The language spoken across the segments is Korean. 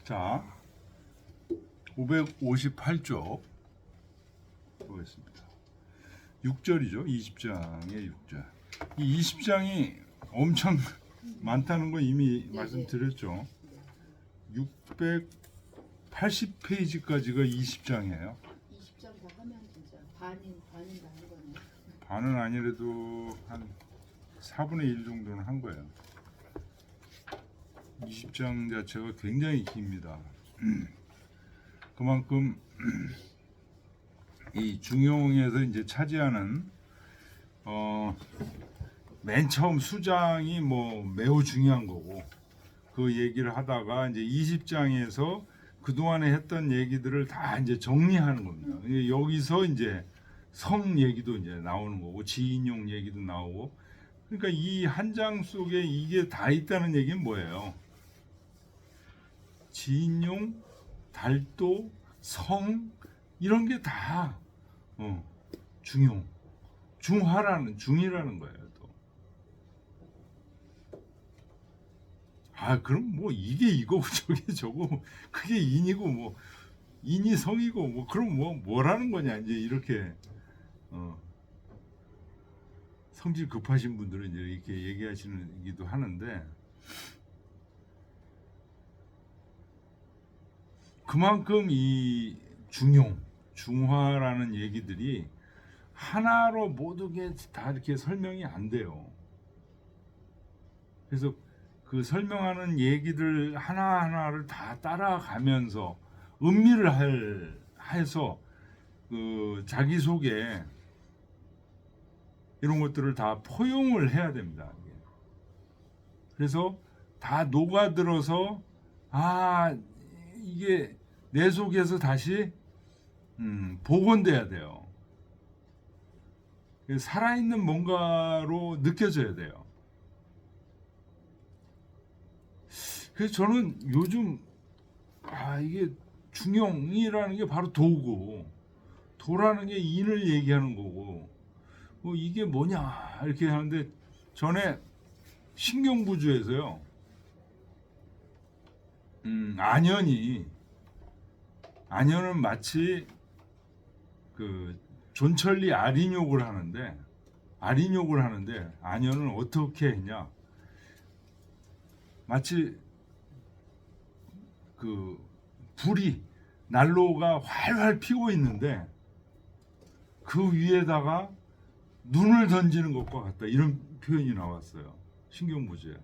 자, 558쪽 보겠습니다. 6절이죠. 20장의 6절. 이 20장이 엄청 많다는 거 이미 말씀드렸죠. 680페이지까지가 20장이에요. 20장 다 하면 진짜 반은 다 한 거네. 반은 아니래도 한 4분의 1 정도는 한 거예요. 20장 자체가 굉장히 깁니다. 그만큼 이 중용에서 이제 차지하는 맨 처음 수장이 뭐 매우 중요한 거고, 그 얘기를 하다가 이제 20장에서 그동안에 했던 얘기들을 다 이제 정리하는 겁니다. 여기서 이제 성 얘기도 이제 나오는 거고, 지인용 얘기도 나오고, 그러니까 이 한 장 속에 이게 다 있다는 얘기는 뭐예요? 지인용, 달도, 성 이런 게 다 중용, 중이라는 거예요. 또. 그럼 뭐 이게 이거고 저게 저거, 그게 인이고 뭐 인이 성이고 뭐 그럼 뭐라는 거냐 이제 이렇게 성질 급하신 분들은 이제 이렇게 얘기하시기도 하는데, 그만큼 이 중화라는 얘기들이 하나로 모든 게 다 이렇게 설명이 안 돼요. 그래서 그 설명하는 얘기들 하나하나를 다 따라가면서 음미를 해서 그 자기 속에 이런 것들을 다 포용을 해야 됩니다. 그래서 다 녹아들어서 이게 내 속에서 다시 복원돼야 돼요. 살아있는 뭔가로 느껴져야 돼요. 그래서 저는 요즘 이게 중용이라는 게 바로 도고, 도라는 게 인을 얘기하는 거고, 뭐 이게 뭐냐 이렇게 하는데, 전에 신경부주에서요, 안현은 마치 그 존철리 아린욕을 하는데 안현은 어떻게 했냐, 마치 그 불이 난로가 활활 피고 있는데 그 위에다가 눈을 던지는 것과 같다, 이런 표현이 나왔어요. 신경부주에.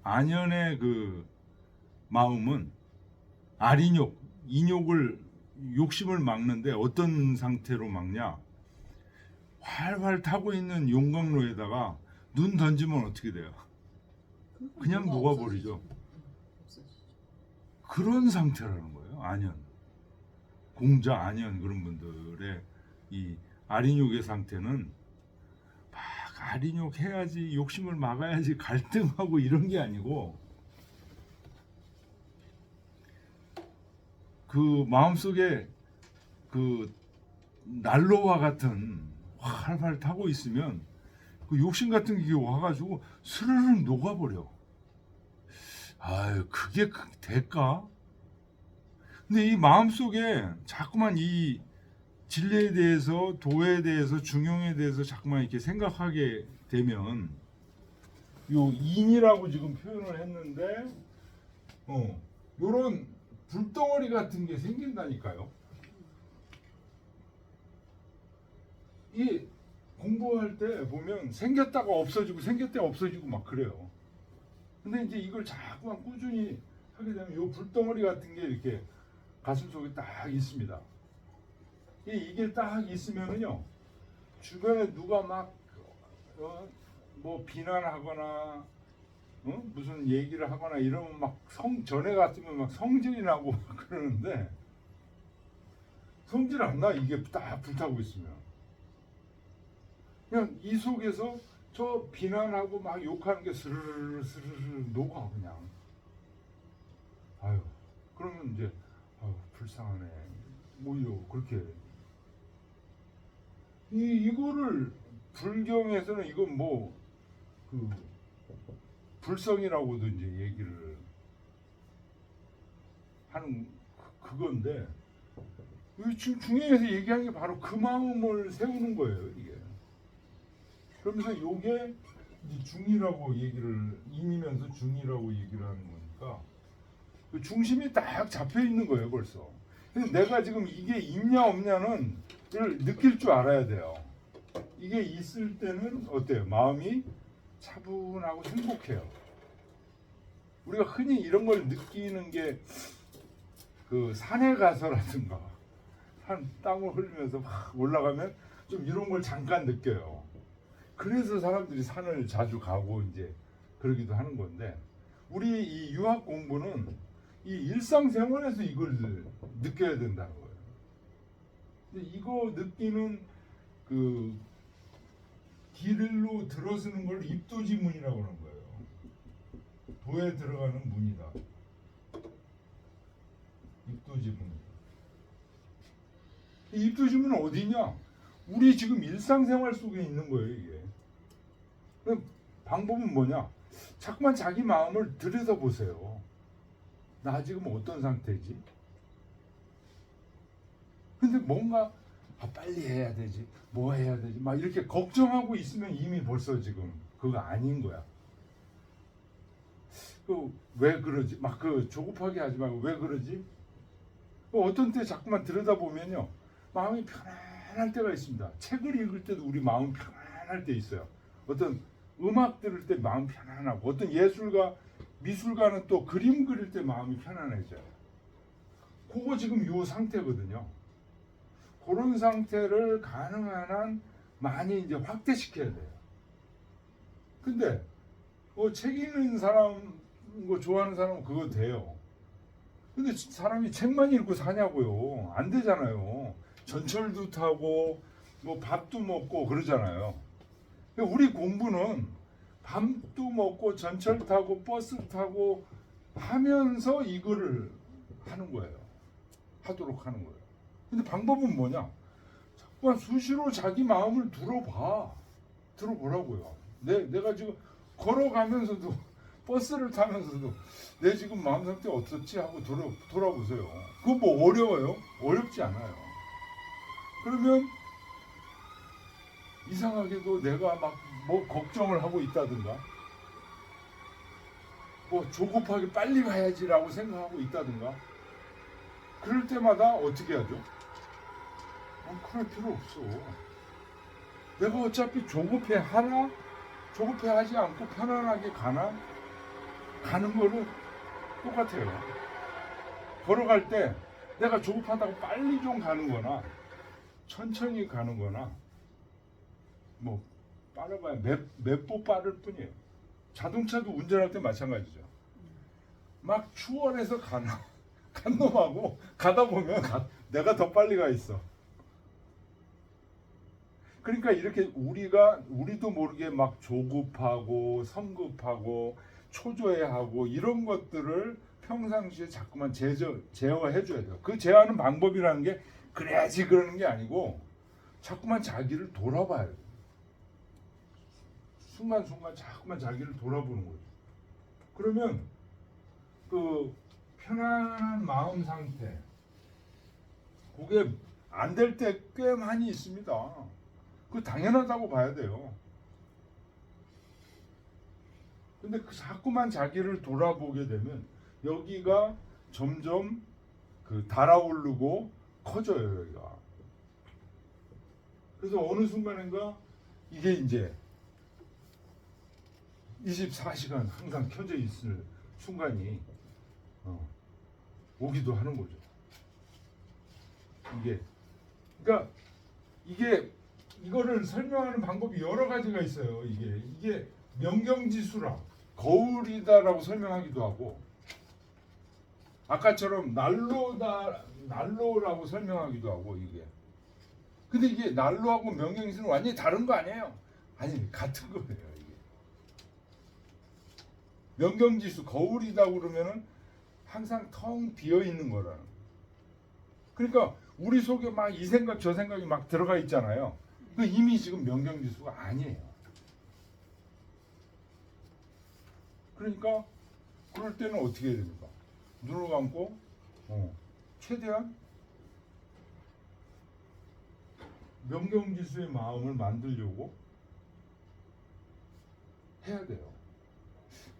안현의 그 마음은 욕심을 막는데 어떤 상태로 막냐? 활활 타고 있는 용광로에다가 눈 던지면 어떻게 돼요? 그냥 녹아버리죠. 그런 상태라는 거예요. 안현, 공자, 안현 그런 분들의 이 아린욕의 상태는 막 아린욕 해야지, 욕심을 막아야지, 갈등하고 이런 게 아니고, 그 마음속에 그 난로와 같은 활활 타고 있으면 그 욕심 같은 게 와가지고 스르륵 녹아버려. 그게 될까? 근데 이 마음속에 자꾸만 이 진리에 대해서, 도에 대해서, 중용에 대해서 자꾸만 이렇게 생각하게 되면, 요 인이라고 지금 표현을 했는데 요런 불덩어리 같은 게 생긴다니까요. 이 공부할 때 보면 생겼다가 없어지고 생겼다가 없어지고 막 그래요. 근데 이제 이걸 자꾸만 꾸준히 하게 되면 요 불덩어리 같은 게 이렇게 가슴 속에 딱 있습니다. 이게 딱 있으면은요, 주변에 누가 막 뭐 비난하거나 무슨 얘기를 하거나 이러면 막 전에 같으면 막 성질이 나고 그러는데, 성질 안 나. 이게 딱 불타고 있으면 그냥 이 속에서 저 비난하고 막 욕하는 게 스르르 녹아 그냥. 그러면 이제 불쌍하네, 오히려 그렇게. 이거를 불경에서는 이건 뭐 그 불성이라고도 이제 얘기를 하는 그건데 지금 중에서 얘기하는 게 바로 그 마음을 세우는 거예요 이게. 그러면서 요게 이제 중이라고 얘기를 인이면서 중이라고 얘기를 하는 거니까 그 중심이 딱 잡혀 있는 거예요 벌써. 근데 내가 지금 이게 있냐 없냐는 를 느낄 줄 알아야 돼요. 이게 있을 때는 어때요? 마음이 차분하고 행복해요. 우리가 흔히 이런 걸 느끼는 게 그 산에 가서라든가 한 땀을 흘리면서 막 올라가면 좀 이런 걸 잠깐 느껴요. 그래서 사람들이 산을 자주 가고 이제 그러기도 하는 건데 우리 이 유학 공부는 이 일상생활에서 이걸 느껴야 된다는 거예요. 근데 이거 느끼는 그 길로 들어서는 걸 입도지문이라고 하는 거예요. 도에 들어가는 문이다. 입도지문. 이 입도지문은 어디냐? 우리 지금 일상생활 속에 있는 거예요 이게. 그럼 방법은 뭐냐? 자꾸만 자기 마음을 들여다보세요. 나 지금 어떤 상태지? 근데 뭔가 빨리 해야 되지, 뭐 해야 되지, 막 이렇게 걱정하고 있으면 이미 벌써 지금 그거 아닌 거야. 그 왜 그러지? 막 그 조급하게 하지 말고 왜 그러지? 어떤 때 자꾸만 들여다보면요 마음이 편안할 때가 있습니다. 책을 읽을 때도 우리 마음 편안할 때 있어요. 어떤 음악 들을 때 마음 편안하고 어떤 예술가 미술가는 또 그림 그릴 때 마음이 편안해져요. 그거 지금 요 상태거든요. 그런 상태를 가능한 한 많이 이제 확대시켜야 돼요. 근데 책 읽는 사람, 좋아하는 사람은 그거 돼요. 근데 사람이 책만 읽고 사냐고요? 안 되잖아요. 전철도 타고 뭐 밥도 먹고 그러잖아요. 우리 공부는 밥도 먹고 전철 타고 버스 타고 하면서 이거를 하는 거예요. 하도록 하는 거예요. 근데 방법은 뭐냐? 자꾸만 수시로 자기 마음을 들어보라고요. 내가 지금 걸어가면서도 버스를 타면서도 내 지금 마음 상태 어떻지 하고 돌아보세요. 그거 뭐 어려워요? 어렵지 않아요. 그러면 이상하게도 내가 막 뭐 걱정을 하고 있다든가 뭐 조급하게 빨리 가야지라고 생각하고 있다든가 그럴 때마다 어떻게 하죠? 그럴 필요 없어. 내가 어차피 조급해 하지 않고 편안하게 가는 거는 똑같아요. 걸어갈 때 내가 조급하다고 빨리 좀 가는 거나 천천히 가는 거나 뭐 빠르봐야 몇 보 빠를 뿐이에요. 자동차도 운전할 때 마찬가지죠. 막 추월해서 간 놈하고 가다 보면 내가 더 빨리 가 있어. 그러니까 이렇게 우리도 모르게 막 조급하고 성급하고 초조해하고 이런 것들을 평상시에 자꾸만 제어해 줘야 돼요. 그 제어하는 방법이라는 게 그래야지 그러는 게 아니고 자꾸만 자기를 돌아봐야 돼요. 순간순간 자꾸만 자기를 돌아보는 거죠. 그러면 그 편안한 마음 상태 그게 안 될 때 꽤 많이 있습니다. 그 당연하다고 봐야 돼요. 근데 자꾸만 자기를 돌아보게 되면 여기가 점점 그 달아오르고 커져요 여기가. 그래서 어느 순간인가 이게 이제 24시간 항상 켜져 있을 순간이 오기도 하는 거죠. 그러니까 이거를 설명하는 방법이 여러 가지가 있어요. 이게 명경지수라 거울이다라고 설명하기도 하고 아까처럼 난로라고 설명하기도 하고 이게. 근데 이게 난로하고 명경지수는 완전히 다른 거 아니에요? 아니 같은 거예요. 명경지수 거울이다 그러면은 항상 텅 비어 있는 거라는. 그러니까 우리 속에 막 이 생각 저 생각이 막 들어가 있잖아요. 그 이미 지금 명경지수가 아니에요. 그러니까 그럴 때는 어떻게 해야 됩니까? 눈을 감고 최대한 명경지수의 마음을 만들려고 해야 돼요.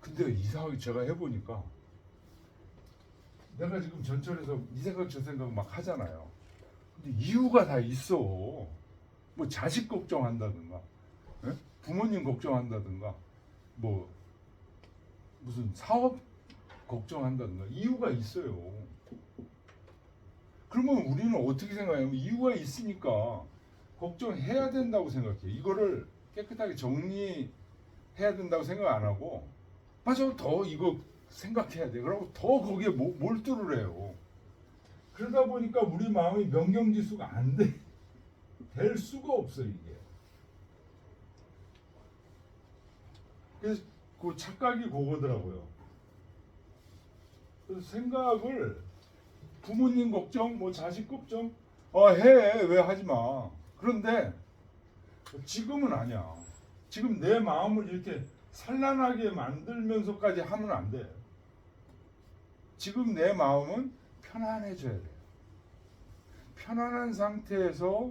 근데 이상하게 제가 해보니까 내가 지금 전철에서 이 생각 저 생각 막 하잖아요. 근데 이유가 다 있어. 뭐 자식 걱정한다든가, 예? 부모님 걱정한다든가, 뭐 무슨 사업 걱정한다든가 이유가 있어요. 그러면 우리는 어떻게 생각하냐면 이유가 있으니까 걱정해야 된다고 생각해. 이거를 깨끗하게 정리해야 된다고 생각 안 하고 맞아 더 이거 생각해야 돼. 그러고 더 거기에 몰두를 해요. 그러다 보니까 우리 마음이 명경지수가 안 돼. 될 수가 없어 이게. 그래서 그 착각이 그거더라고요. 그래서 생각을 부모님 걱정, 뭐 자식 걱정, 해. 왜 하지 마. 그런데 지금은 아니야. 지금 내 마음을 이렇게 산란하게 만들면서까지 하면 안 돼. 지금 내 마음은 편안해져야 돼. 편안한 상태에서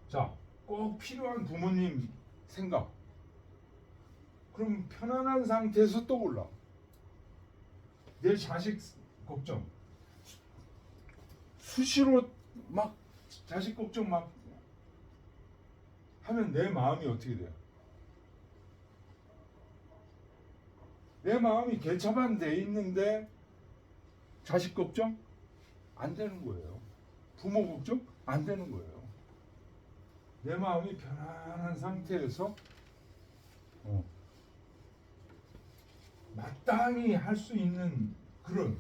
자, 꼭 필요한 부모님 생각. 그럼 편안한 상태에서 떠올라. 내 자식 걱정. 수시로 막 자식 걱정 막 하면 내 마음이 어떻게 돼요? 내 마음이 개차만 돼 있는데 자식 걱정 안 되는 거예요. 부모 걱정 안 되는 거예요. 내 마음이 편안한 상태에서 마땅히 할 수 있는 그런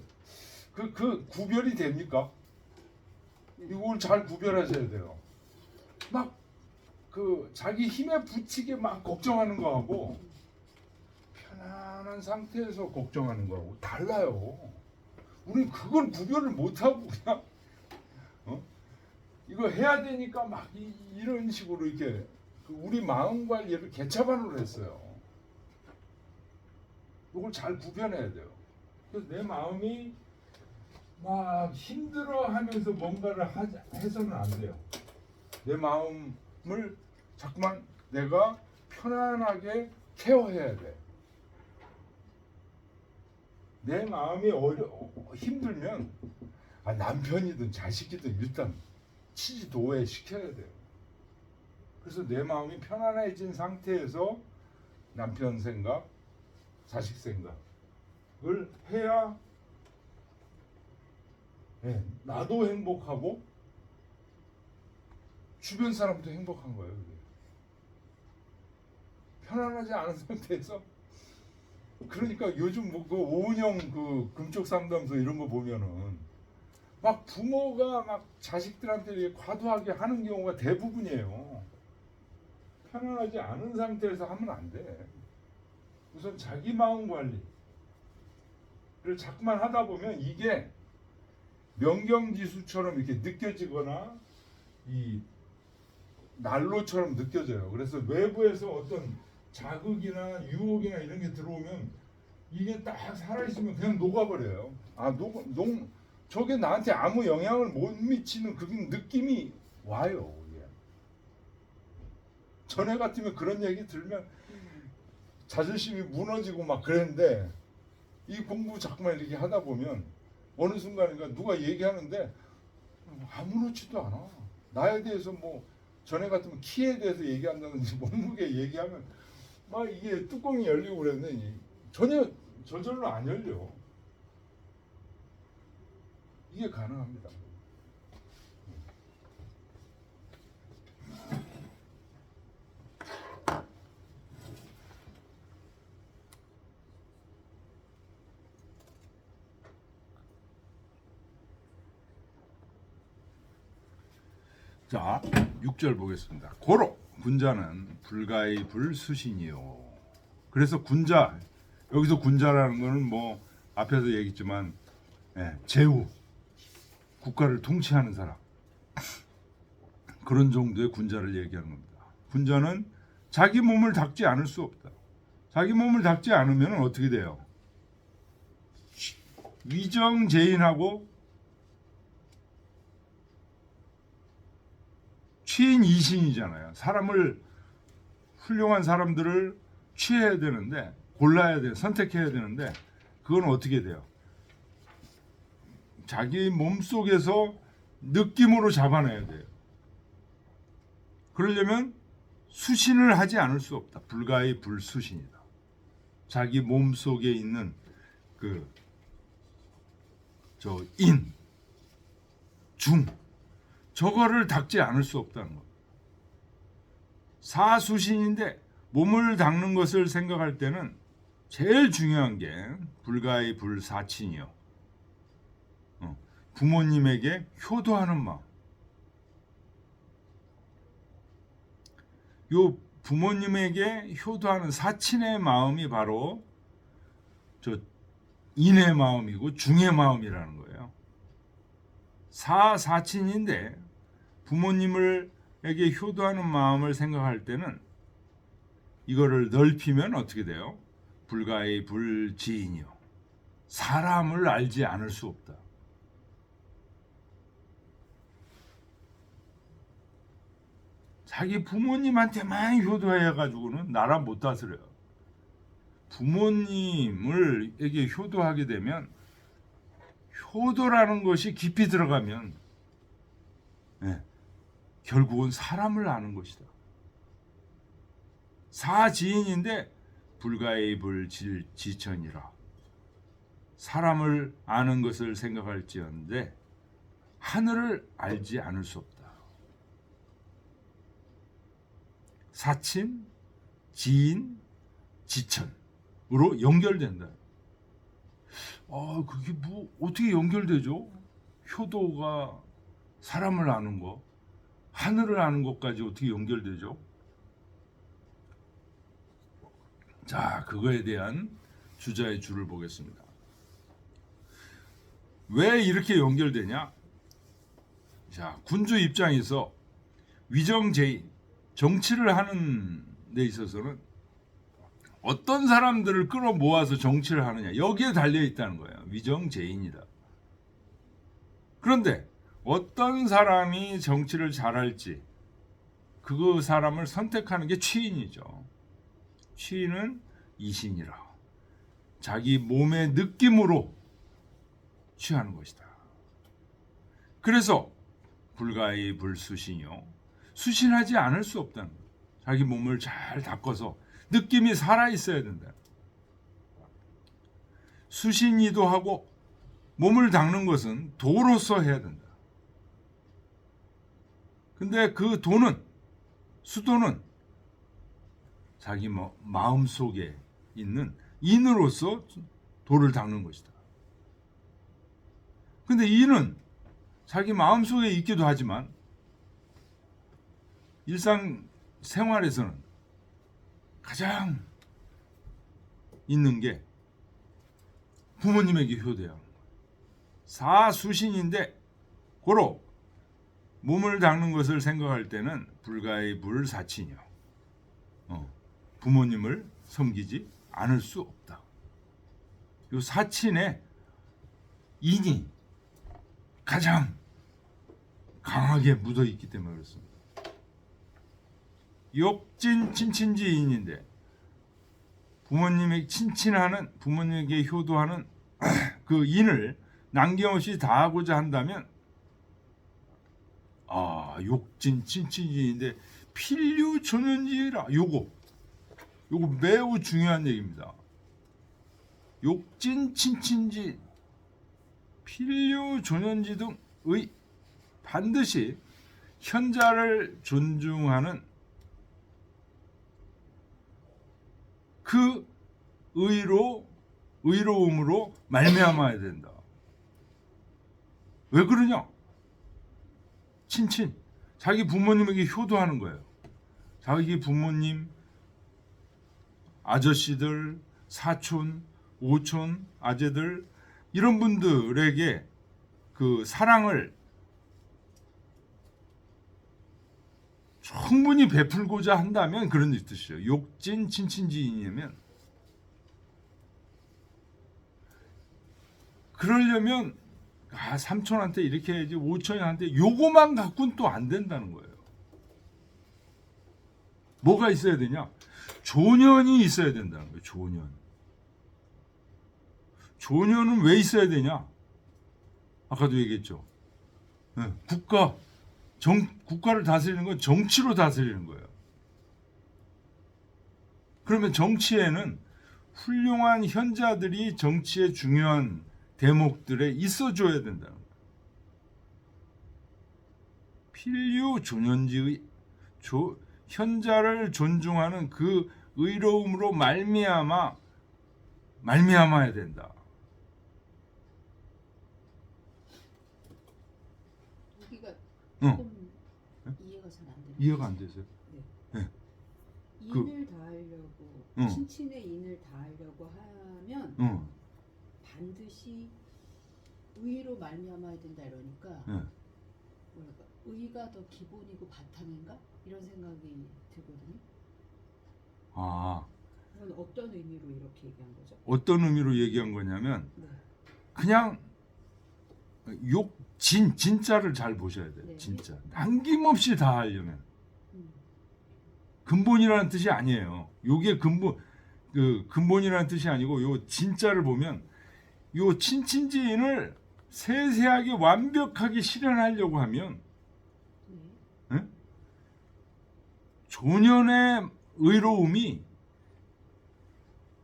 그 구별이 됩니까? 이걸 잘 구별하셔야 돼요. 막 그 자기 힘에 부치게 막 걱정하는 거하고 편안한 상태에서 걱정하는 거하고 달라요. 우리 그걸 구별을 못하고 그냥 이거 해야 되니까 막 이런 식으로 이렇게 우리 마음 관리를 개차반으로 했어요. 이걸 잘 구별해야 돼요. 그래서 내 마음이 막 힘들어하면서 뭔가를 해서는 안 돼요. 내 마음을 자꾸만 내가 편안하게 케어해야 돼. 내 마음이 힘들면 남편이든 자식이든 일단 치지도에 시켜야 돼요. 그래서 내 마음이 편안해진 상태에서 남편 생각, 자식 생각을 해야 나도 행복하고 주변 사람도 행복한 거예요. 그게. 편안하지 않은 상태에서 그러니까 요즘 뭐 그 오은영 그 금쪽 상담소 이런 거 보면은 막 부모가 막 자식들한테 이렇게 과도하게 하는 경우가 대부분이에요. 편안하지 않은 상태에서 하면 안 돼. 우선 자기 마음 관리를 자꾸만 하다 보면 이게 명경지수처럼 이렇게 느껴지거나 이 난로처럼 느껴져요. 그래서 외부에서 어떤 자극이나 유혹이나 이런 게 들어오면 이게 딱 살아있으면 그냥 녹아버려요. 저게 나한테 아무 영향을 못 미치는 그 느낌이 와요. 이게. 전에 같으면 그런 얘기 들으면 자존심이 무너지고 막 그랬는데 이 공부 자꾸만 이렇게 하다 보면 어느 순간인가 누가 얘기하는데 아무렇지도 않아. 나에 대해서 뭐 전에 같으면 키에 대해서 얘기한다든지 몸무게 얘기하면 막 이게 뚜껑이 열리고 그랬는데 전혀 저절로 안 열려. 이게 가능합니다. 자, 6절 보겠습니다. 고로 군자는 불가의 불수신이요. 그래서 군자, 여기서 군자라는 거는 뭐 앞에서 얘기했지만 제후, 국가를 통치하는 사람, 그런 정도의 군자를 얘기하는 겁니다. 군자는 자기 몸을 닦지 않을 수 없다. 자기 몸을 닦지 않으면 어떻게 돼요? 위정재인하고 취인 이신이잖아요. 사람을 훌륭한 사람들을 취해야 되는데 골라야 돼, 선택해야 되는데 그건 어떻게 돼요? 자기 몸 속에서 느낌으로 잡아내야 돼요. 그러려면 수신을 하지 않을 수 없다. 불가의 불수신이다. 자기 몸 속에 있는 인, 중, 저거를 닦지 않을 수 없다는 것. 사수신인데 몸을 닦는 것을 생각할 때는 제일 중요한 게 불가의 불사친이요. 부모님에게 효도하는 마음. 요 부모님에게 효도하는 사친의 마음이 바로 저 인의 마음이고 중의 마음이라는 거예요. 사친인데 부모님에게 효도하는 마음을 생각할 때는 이거를 넓히면 어떻게 돼요? 불가의 불지인이요. 사람을 알지 않을 수 없다. 자기 부모님한테만 효도해가지고는 나라 못 다스려요. 부모님에게 효도하게 되면 효도라는 것이 깊이 들어가면 결국은 사람을 아는 것이다. 사지인인데 불가의 불지천이라. 사람을 아는 것을 생각할지언데 하늘을 알지 않을 수 없다. 사친, 지인, 지천으로 연결된다. 그게 뭐 어떻게 연결되죠? 효도가 사람을 아는 거, 하늘을 아는 것까지 어떻게 연결되죠? 자, 그거에 대한 주자의 줄을 보겠습니다. 왜 이렇게 연결되냐? 자, 군주 입장에서 위정제인, 정치를 하는 데 있어서는 어떤 사람들을 끌어모아서 정치를 하느냐, 여기에 달려 있다는 거예요. 위정제인이다. 그런데 어떤 사람이 정치를 잘할지 그 사람을 선택하는 게 취인이죠. 취인은 이신이라. 자기 몸의 느낌으로 취하는 것이다. 그래서 불가의 불수신이요. 수신하지 않을 수 없다는 거예요. 자기 몸을 잘 닦아서 느낌이 살아있어야 된다. 수신이도 하고 몸을 닦는 것은 도로서 해야 된다. 근데 그 도는, 수도는 자기 마음 속에 있는 인으로서 도를 닦는 것이다. 근데 인은 자기 마음 속에 있기도 하지만 일상 생활에서는 가장 있는 게 부모님에게 효도해야 하는 거예요. 사수신인데 고로 몸을 닦는 것을 생각할 때는 불가의 불사친이요. 부모님을 섬기지 않을 수 없다. 이 사친의 인이 가장 강하게 묻어 있기 때문에 그렇습니다. 욕진 친친지인인데 부모님에게 친친하는, 부모님에게 효도하는 그 인을 남김없이 다하고자 한다면 욕진 친친지인인데 필류존연지라. 요거 매우 중요한 얘기입니다. 욕진 친친지, 필류존연지 등의 반드시 현자를 존중하는 그 의로움으로 말미암아야 된다. 왜 그러냐? 친친, 자기 부모님에게 효도하는 거예요. 자기 부모님, 아저씨들, 사촌, 오촌, 아재들, 이런 분들에게 그 사랑을 충분히 베풀고자 한다면 그런 뜻이에요. 욕진 친친지인이면 그러려면 삼촌한테 이렇게 해야지, 오천한테 요거만 갖고는 또 안 된다는 거예요. 뭐가 있어야 되냐? 조년이 있어야 된다는 거예요. 조년. 조년은 왜 있어야 되냐? 아까도 얘기했죠. 네, 국가를 다스리는 건 정치로 다스리는 거예요. 그러면 정치에는 훌륭한 현자들이 정치의 중요한 대목들에 있어줘야 된다는 거예요. 필요 조년지의 현자를 존중하는 그 의로움으로 말미암아야 된다. 여기가 응. 조금 이해가 잘 안 되는. 이해가 안 되세요? 인을 다하려고 응. 친친의 인을 다하려고 하면 응. 반드시 의로 말미암아야 된다 이러니까 응. 뭐랄까 의가 더 기본이고 바탕인가 이런 생각이 들거든요. 아, 그건 어떤 의미로 이렇게 얘기한 거죠? 어떤 의미로 얘기한 거냐면 네. 그냥 진짜를 잘 보셔야 돼요. 네. 진짜 남김없이 다 하려면 음. 근본이라는 뜻이 아니에요. 요게 근본이라는 뜻이 아니고 요 진짜를 보면 요 친친지인을 세세하게 완벽하게 실현하려고 하면 네. 조년의 의로움이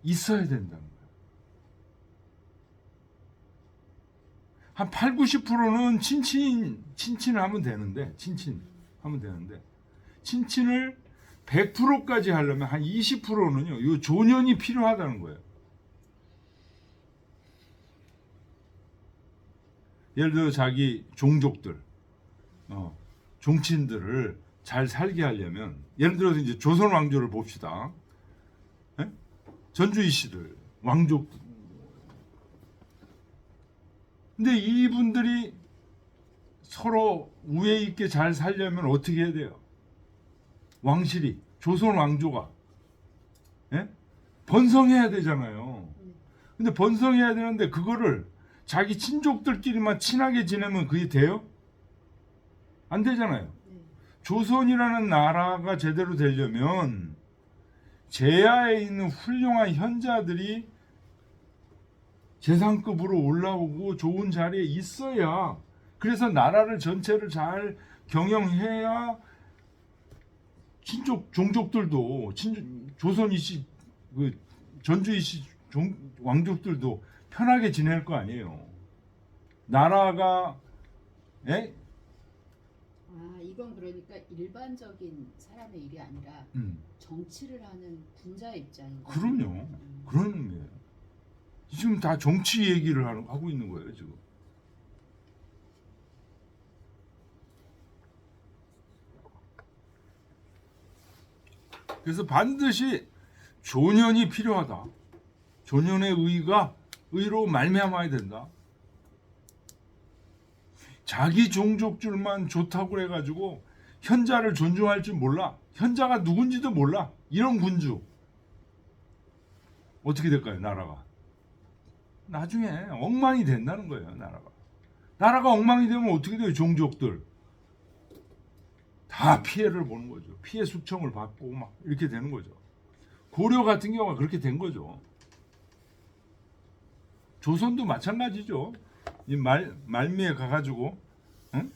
있어야 된다는 거예요. 한 80-90%는 친친을 하면 되는데 친친을 100%까지 하려면 한 20%는요. 요 조년이 필요하다는 거예요. 예를 들어 자기 종족들, 종친들을 잘 살게 하려면, 예를 들어서 이제 조선 왕조를 봅시다. 예? 전주이 씨들 왕족. 근데 이분들이 서로 우애 있게 잘 살려면 어떻게 해야 돼요? 왕실이, 조선 왕조가 번성해야 되잖아요. 근데 번성해야 되는데 그거를 자기 친족들끼리만 친하게 지내면 그게 돼요? 안 되잖아요. 네. 조선이라는 나라가 제대로 되려면 제야에 있는 훌륭한 현자들이 재상급으로 올라오고 좋은 자리에 있어야, 그래서 나라를 전체를 잘 경영해야 종족들도 조선이씨, 전주이씨 왕족들도 편하게 지낼 거 아니에요. 나라가 이건 그러니까 일반적인 사람의 일이 아니라 정치를 하는 군자의 입장인 거예요. 그럼요. 그런 의미예요. 지금 다 정치 얘기를 하고 있는 거예요, 지금. 그래서 반드시 조년이 필요하다. 조년의 의로 말미암아야 된다. 자기 종족줄만 좋다고 해가지고 현자를 존중할 줄 몰라. 현자가 누군지도 몰라. 이런 군주. 어떻게 될까요, 나라가? 나중에 엉망이 된다는 거예요, 나라가. 나라가 엉망이 되면 어떻게 돼요, 종족들? 다 피해를 보는 거죠. 피해 숙청을 받고 막 이렇게 되는 거죠. 고려 같은 경우가 그렇게 된 거죠. 조선도 마찬가지죠. 이 말미에 가가지고, 응?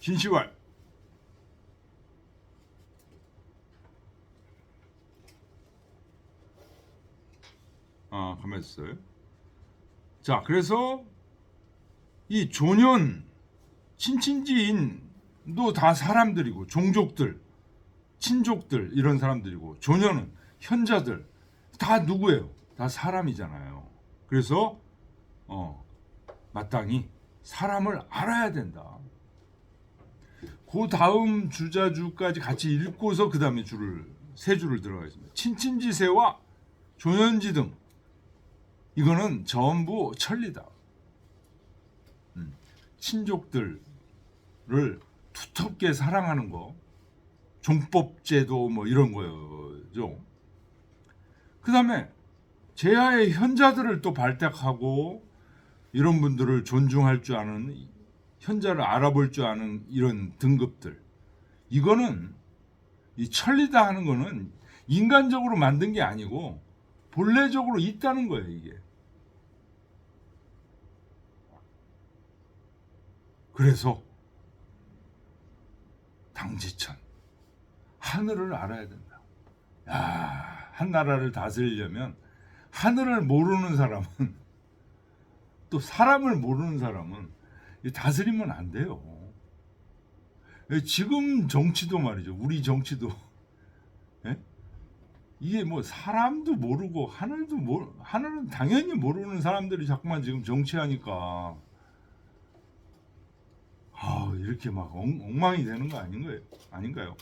진시왈. 가만히 있어요. 자, 그래서 이 조년, 친친지인도 다 사람들이고, 종족들, 친족들, 이런 사람들이고, 조년은 현자들, 다 누구예요? 다 사람이잖아요. 그래서 마땅히 사람을 알아야 된다. 그 다음 주자주까지 같이 읽고서 그 다음에 세 줄을 들어가겠습니다. 친친지세와 조년지 등, 이거는 전부 천리다. 친족들을 두텁게 사랑하는 거, 종법제도 뭐 이런 거죠. 그 다음에 제하의 현자들을 또 발탁하고 이런 분들을 존중할 줄 아는, 현자를 알아볼 줄 아는 이런 등급들, 이거는 이 천리다 하는 거는 인간적으로 만든 게 아니고 본래적으로 있다는 거예요. 이게. 그래서 당지천, 하늘을 알아야 된다. 야, 한 나라를 다스리려면 하늘을 모르는 사람은, 또 사람을 모르는 사람은 다스리면 안 돼요. 지금 정치도 말이죠. 우리 정치도, 예? 이게 뭐 사람도 모르고 하늘은 당연히 모르는 사람들이 자꾸만 지금 정치하니까 이렇게 막 엉망이 되는 거 아닌가요?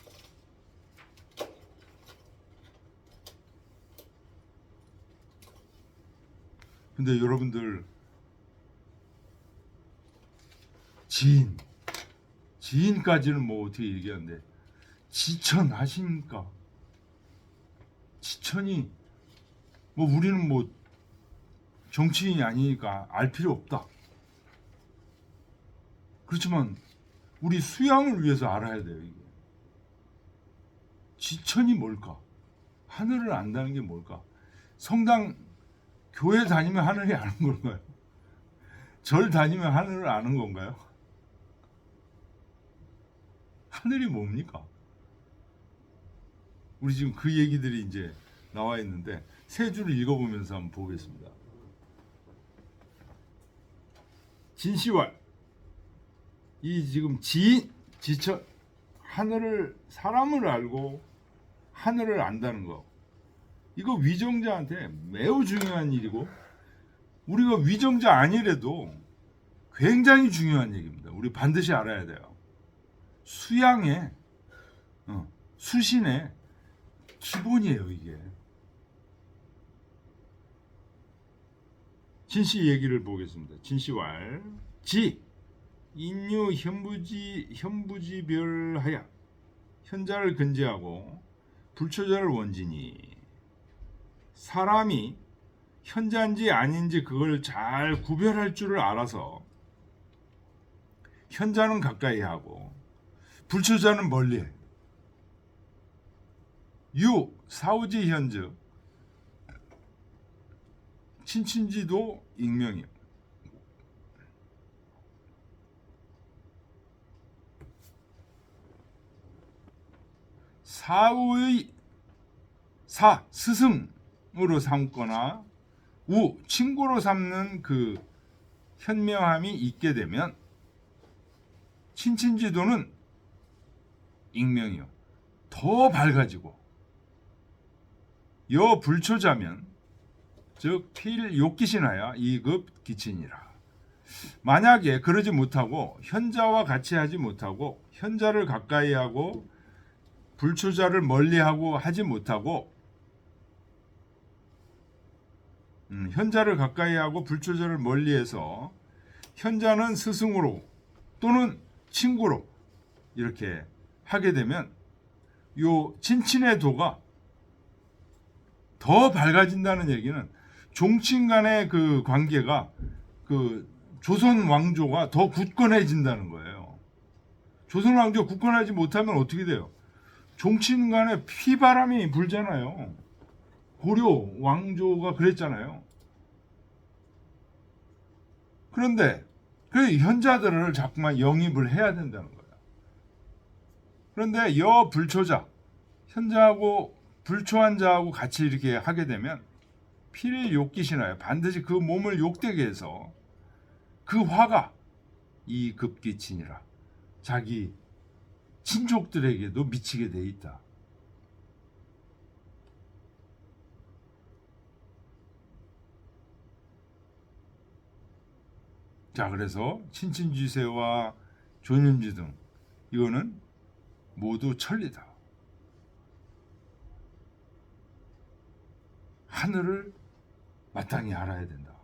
근데 여러분들, 지인까지는 뭐 어떻게 얘기하는데, 지천 하십니까? 지천이 뭐 우리는 뭐 정치인이 아니니까 알 필요 없다. 그렇지만 우리 수양을 위해서 알아야 돼요. 이게 지천이 뭘까? 하늘을 안다는 게 뭘까? 성당, 교회 다니면 하늘이 아는 건가요? 절 다니면 하늘을 아는 건가요? 하늘이 뭡니까? 우리 지금 그 얘기들이 이제 나와 있는데 세 줄을 읽어보면서 한번 보겠습니다. 진시왈, 이 지금 지천, 하늘을, 사람을 알고 하늘을 안다는 거, 이거 위정자한테 매우 중요한 일이고, 우리가 위정자 아니래도 굉장히 중요한 얘기입니다. 우리 반드시 알아야 돼요. 수양의, 수신의 기본이에요, 이게. 진시 얘기를 보겠습니다. 진시왈, 인유 현부지별하야, 현자를 근제하고 불초자를 원지니, 사람이 현자인지 아닌지 그걸 잘 구별할 줄을 알아서 현자는 가까이 하고 불초자는 멀리 해. 사우지 현즉, 친친지도 익명이요. 사우의 스승으로 삼거나 친구로 삼는 그 현명함이 있게 되면 친친지도는 익명이요. 더 밝아지고, 불초자면 즉 필욕기신하여 2급 기친이라. 만약에 그러지 못하고 현자와 같이 하지 못하고 현자를 가까이 하고 불초자를 멀리하고 하지 못하고, 현자를 가까이 하고 불초자를 멀리해서 현자는 스승으로 또는 친구로 이렇게 하게 되면 요 친친의 도가 더 밝아진다는 얘기는 종친 간의 그 관계가, 그 조선 왕조가 더 굳건해진다는 거예요. 조선 왕조가 굳건하지 못하면 어떻게 돼요? 종친 간에 피바람이 불잖아요. 고려 왕조가 그랬잖아요. 그런데 그 현자들을 자꾸만 영입을 해야 된다는 거예요. 그런데 불초자, 현자하고 불초한 자하고 같이 이렇게 하게 되면 필욕기신하여, 반드시 그 몸을 욕되게 해서 그 화가 2급기친이라, 자기 친족들에게도 미치게 돼 있다. 자, 그래서 친친지세와 조년지 등 이거는 모두 천리다. 하늘을 마땅히 알아야 된다.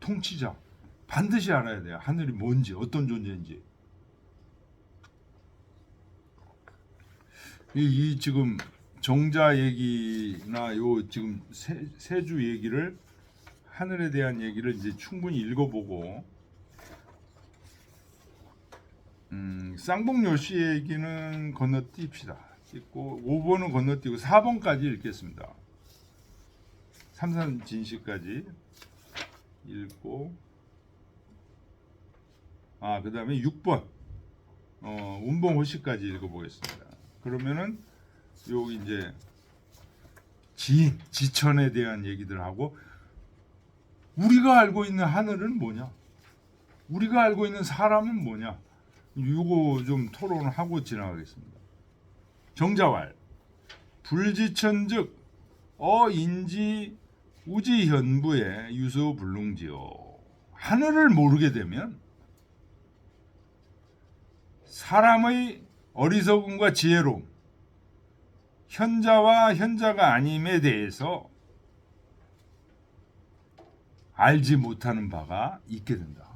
통치자 반드시 알아야 돼요. 하늘이 뭔지, 어떤 존재인지. 이 지금 정자 얘기나 요 지금 세주 얘기를 하늘에 대한 얘기를 이제 충분히 읽어보고 쌍봉요시 얘기는 건너뛰읍시다. 읽고 5번은 건너뛰고 4번까지 읽겠습니다. 삼산진시까지 읽고 그 다음에 6번 운봉호시까지 읽어보겠습니다. 그러면은 여기 이제 지인, 지천에 대한 얘기들 하고 우리가 알고 있는 하늘은 뭐냐? 우리가 알고 있는 사람은 뭐냐? 이거 좀 토론을 하고 지나가겠습니다. 정자왈 불지천즉 어인지 우지현부의 유소불능지요. 하늘을 모르게 되면 사람의 어리석음과 지혜로움, 현자와 현자가 아님에 대해서 알지 못하는 바가 있게 된다.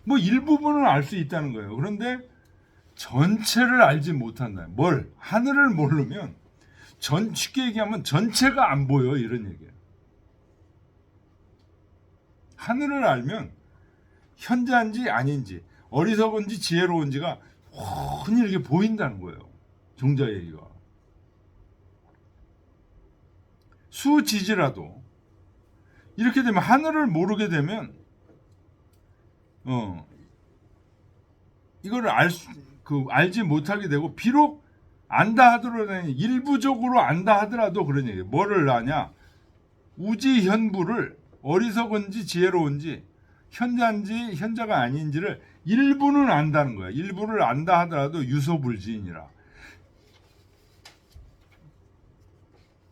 뭐 일부분은 알 수 있다는 거예요. 그런데 전체를 알지 못한다. 뭘? 하늘을 모르면 쉽게 얘기하면 전체가 안 보여, 이런 얘기예요. 하늘을 알면 현자인지 아닌지, 어리석은지 지혜로운지가 훤히 이렇게 보인다는 거예요. 정자 얘기가. 수지지라도 이렇게 되면 하늘을 모르게 되면 이거를 알지 못하게 되고, 비록 안다 하더라도 일부적으로 안다 하더라도 그런 얘기예요. 뭐를 아냐? 우지현부를 어리석은지 지혜로운지 현자인지 현자가 아닌지를 일부는 안다는 거야. 일부를 안다 하더라도 유소불지인이라.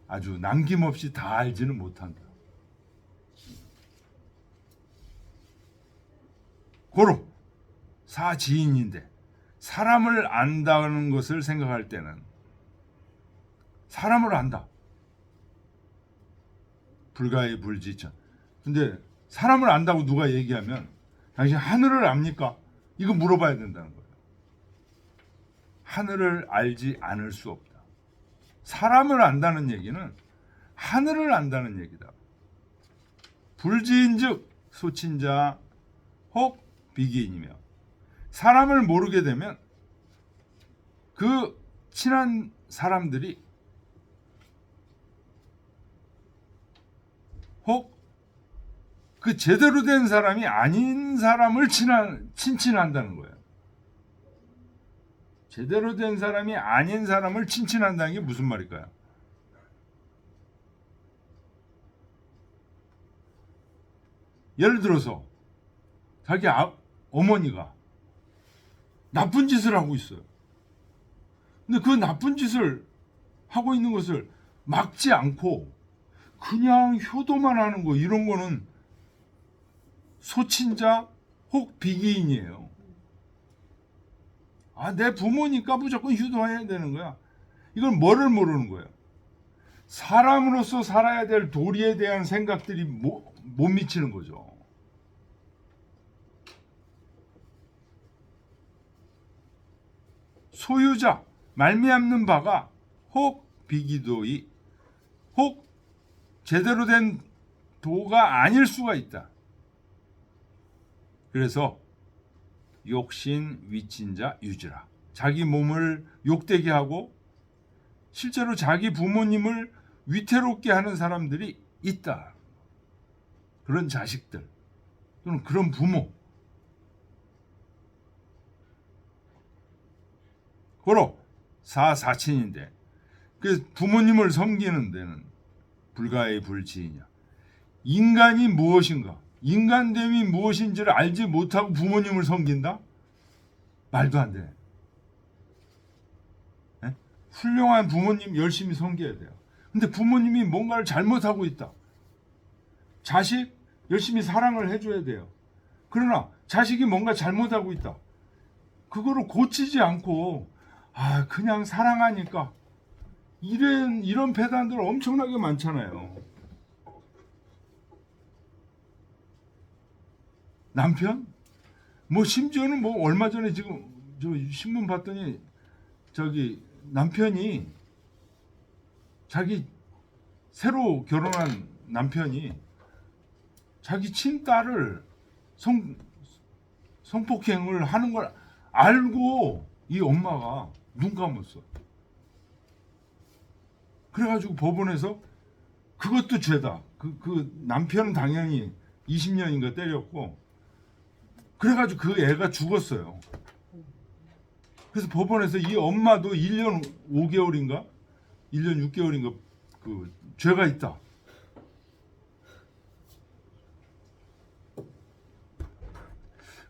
아주 남김없이 다 알지는 못한다. 고로 사지인인데 사람을 안다는 것을 생각할 때는 사람을 안다. 불가의 불지천. 근데 사람을 안다고 누가 얘기하면 당신 하늘을 압니까? 이거 물어봐야 된다는 거예요. 하늘을 알지 않을 수 없다. 사람을 안다는 얘기는 하늘을 안다는 얘기다. 불지인즉 소친자 혹 비기인이며, 사람을 모르게 되면 그 친한 사람들이 혹 그 제대로 된 사람이 아닌 사람을 친친한다는 거예요. 제대로 된 사람이 아닌 사람을 친친한다는 게 무슨 말일까요? 예를 들어서 자기 어머니가 나쁜 짓을 하고 있어요. 근데 그 나쁜 짓을 하고 있는 것을 막지 않고 그냥 효도만 하는 거, 이런 거는 소친자 혹 비기인이에요. 내 부모니까 무조건 효도해야 되는 거야. 이건 뭐를 모르는 거예요? 사람으로서 살아야 될 도리에 대한 생각들이 못 미치는 거죠. 소유자, 말미암는 바가 혹 비기도이, 혹 제대로 된 도가 아닐 수가 있다. 그래서 욕신 위친자 유지라. 자기 몸을 욕되게 하고 실제로 자기 부모님을 위태롭게 하는 사람들이 있다. 그런 자식들 또는 그런 부모. 고로 사사친인데 그 부모님을 섬기는 데는 불가의 불지이냐. 인간이 무엇인가, 인간됨이 무엇인지를 알지 못하고 부모님을 섬긴다? 말도 안 돼. 네? 훌륭한 부모님 열심히 섬겨야 돼요. 근데 부모님이 뭔가를 잘못하고 있다. 자식 열심히 사랑을 해줘야 돼요. 그러나 자식이 뭔가 잘못하고 있다. 그거를 고치지 않고 그냥 사랑하니까, 이런 배단들 엄청나게 많잖아요. 남편? 심지어는 얼마 전에 지금 저 신문 봤더니 남편이 자기 새로 결혼한 남편이 자기 친딸을 성폭행을 하는 걸 알고 이 엄마가 눈 감았어. 그래가지고 법원에서 그것도 죄다. 그 남편은 당연히 20년인가 때렸고, 그래가지고 그 애가 죽었어요. 그래서 법원에서 이 엄마도 1년 5개월인가 1년 6개월인가 그 죄가 있다.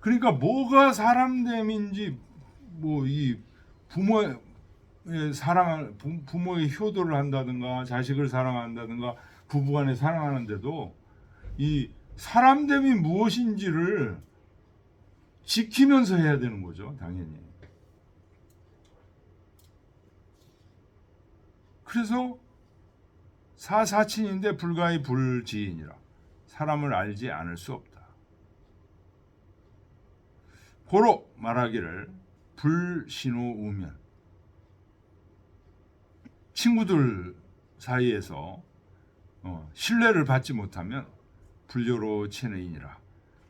그러니까 뭐가 사람됨인지, 뭐 이 부모의 부모의 효도를 한다든가 자식을 사랑한다든가 부부간에 사랑하는데도 이 사람됨이 무엇인지를 지키면서 해야 되는 거죠, 당연히. 그래서 사사친인데 불가의 불지인이라, 사람을 알지 않을 수 없다. 고로 말하기를 불신호우면, 친구들 사이에서 신뢰를 받지 못하면 불교로 체내이니라,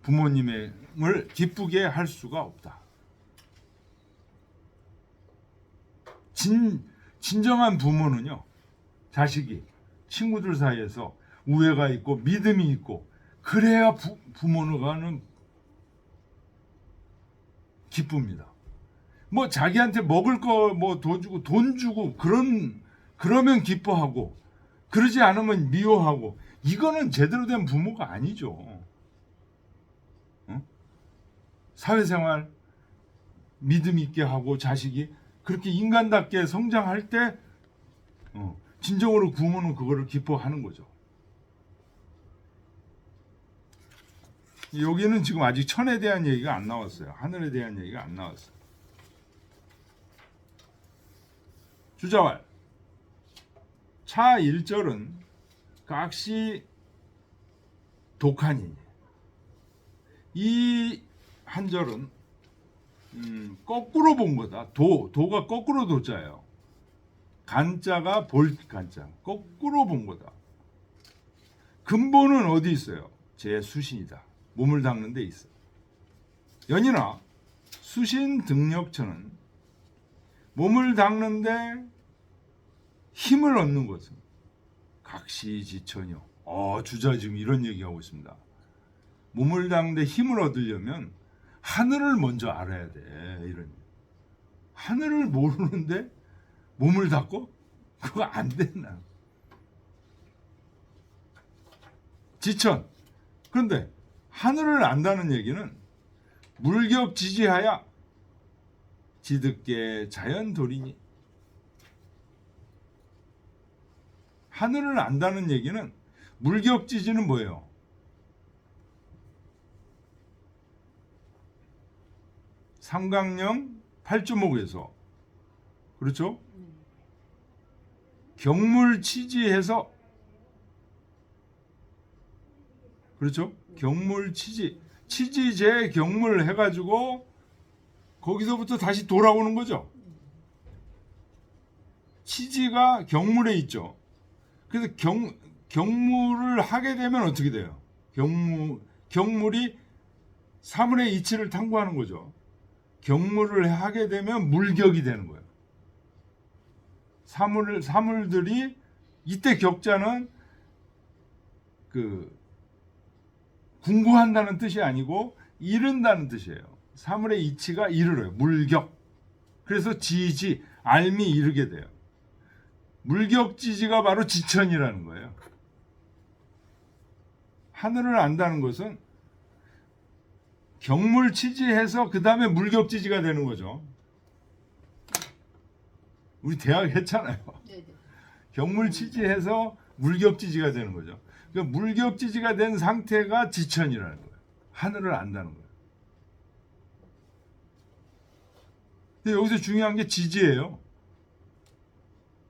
부모님을 기쁘게 할 수가 없다. 진정한 부모는요, 자식이 친구들 사이에서 우애가 있고 믿음이 있고, 그래야 부모는 기쁩니다. 뭐 자기한테 먹을 거 뭐 돈 주고 그러면 기뻐하고, 그러지 않으면 미워하고, 이거는 제대로 된 부모가 아니죠. 사회생활 믿음 있게 하고 자식이 그렇게 인간답게 성장할 때 진정으로 부모는 그거를 기뻐하는 거죠. 여기는 지금 아직 천에 대한 얘기가 안 나왔어요. 하늘에 대한 얘기가 안 나왔어요. 주자왈 차 1절은 각시 독하니, 이 한 절은 거꾸로 본 거다. 도가 거꾸로 도자예요. 간자가 볼 간자, 거꾸로 본 거다. 근본은 어디 있어요? 제 수신이다. 몸을 닦는 데 있어. 연이나 수신 등력처는 몸을 닦는데 힘을 얻는 것은 각시지천이요. 주자 지금 이런 얘기하고 있습니다. 몸을 닦는데 힘을 얻으려면 하늘을 먼저 알아야 돼. 이런. 하늘을 모르는데 몸을 닦고? 그거 안 된다. 지천. 그런데 하늘을 안다는 얘기는 물격지지하야 지득게 자연도리니. 하늘을 안다는 얘기는, 물격지지는 뭐예요? 삼강령 8조목에서, 그렇죠? 경물치지해서, 그렇죠? 경물치지, 치지제 경물 해가지고 거기서부터 다시 돌아오는 거죠. 치지가 경물에 있죠. 그래서 경물을 하게 되면 어떻게 돼요? 경물이 사물의 이치를 탐구하는 거죠. 경물을 하게 되면 물격이 되는 거예요. 사물들이, 이때 격자는 궁구한다는 뜻이 아니고 이른다는 뜻이에요. 사물의 이치가 이르러요. 물격. 그래서 지지, 알미 이르게 돼요. 물격지지가 바로 지천이라는 거예요. 하늘을 안다는 것은 경물치지해서 그 다음에 물격지지가 되는 거죠. 우리 대학 했잖아요. 네네. 경물치지해서 물격지지가 되는 거죠. 그러니까 물격지지가 된 상태가 지천이라는 거예요. 하늘을 안다는 거예요. 근데 여기서 중요한 게 지지예요.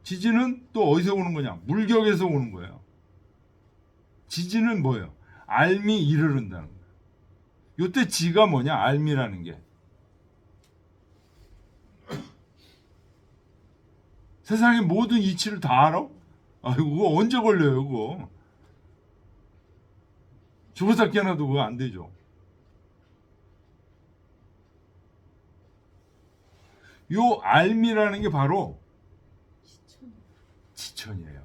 지지는 또 어디서 오는 거냐? 물격에서 오는 거예요. 지지는 뭐예요? 알미 이르른다는 거예요. 요때 지가 뭐냐? 알미라는 게. 세상의 모든 이치를 다 알아? 아이고 그거 언제 걸려요 그거. 주보사 깨놔도 그거 안 되죠. 요 알미라는 게 바로 지천이에요.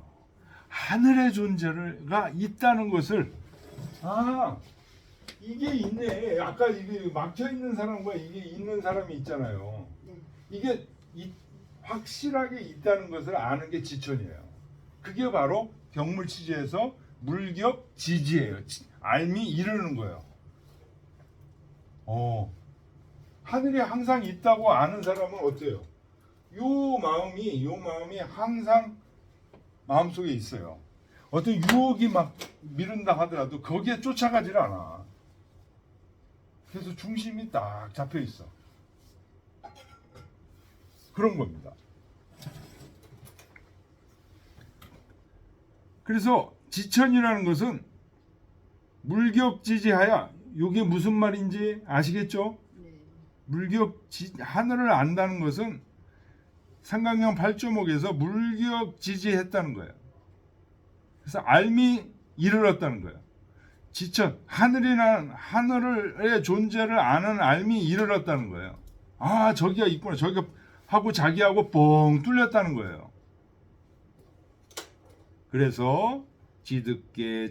하늘의 존재가 있다는 것을 이게 있네. 아까 이게 막혀 있는 사람과 이게 있는 사람이 있잖아요. 네. 이게 확실하게 있다는 것을 아는 게 지천이에요. 그게 바로 병물치지에서 물격지지예요. 알미 이르는 거예요. 하늘이 항상 있다고 아는 사람은 어때요? 요 마음이 항상 마음속에 있어요. 어떤 유혹이 막 미룬다 하더라도 거기에 쫓아가질 않아. 그래서 중심이 딱 잡혀 있어. 그런 겁니다. 그래서 지천이라는 것은 물격지지하야. 이게 무슨 말인지 아시겠죠? 하늘을 안다는 것은 삼강경 8조목에서 물격지지했다는 거예요. 그래서 알미 이르렀다는 거예요. 지천, 하늘의 존재를 아는 알미 이르렀다는 거예요. 저기가 있구나. 저기가 하고 자기하고 뻥 뚫렸다는 거예요. 그래서 지득계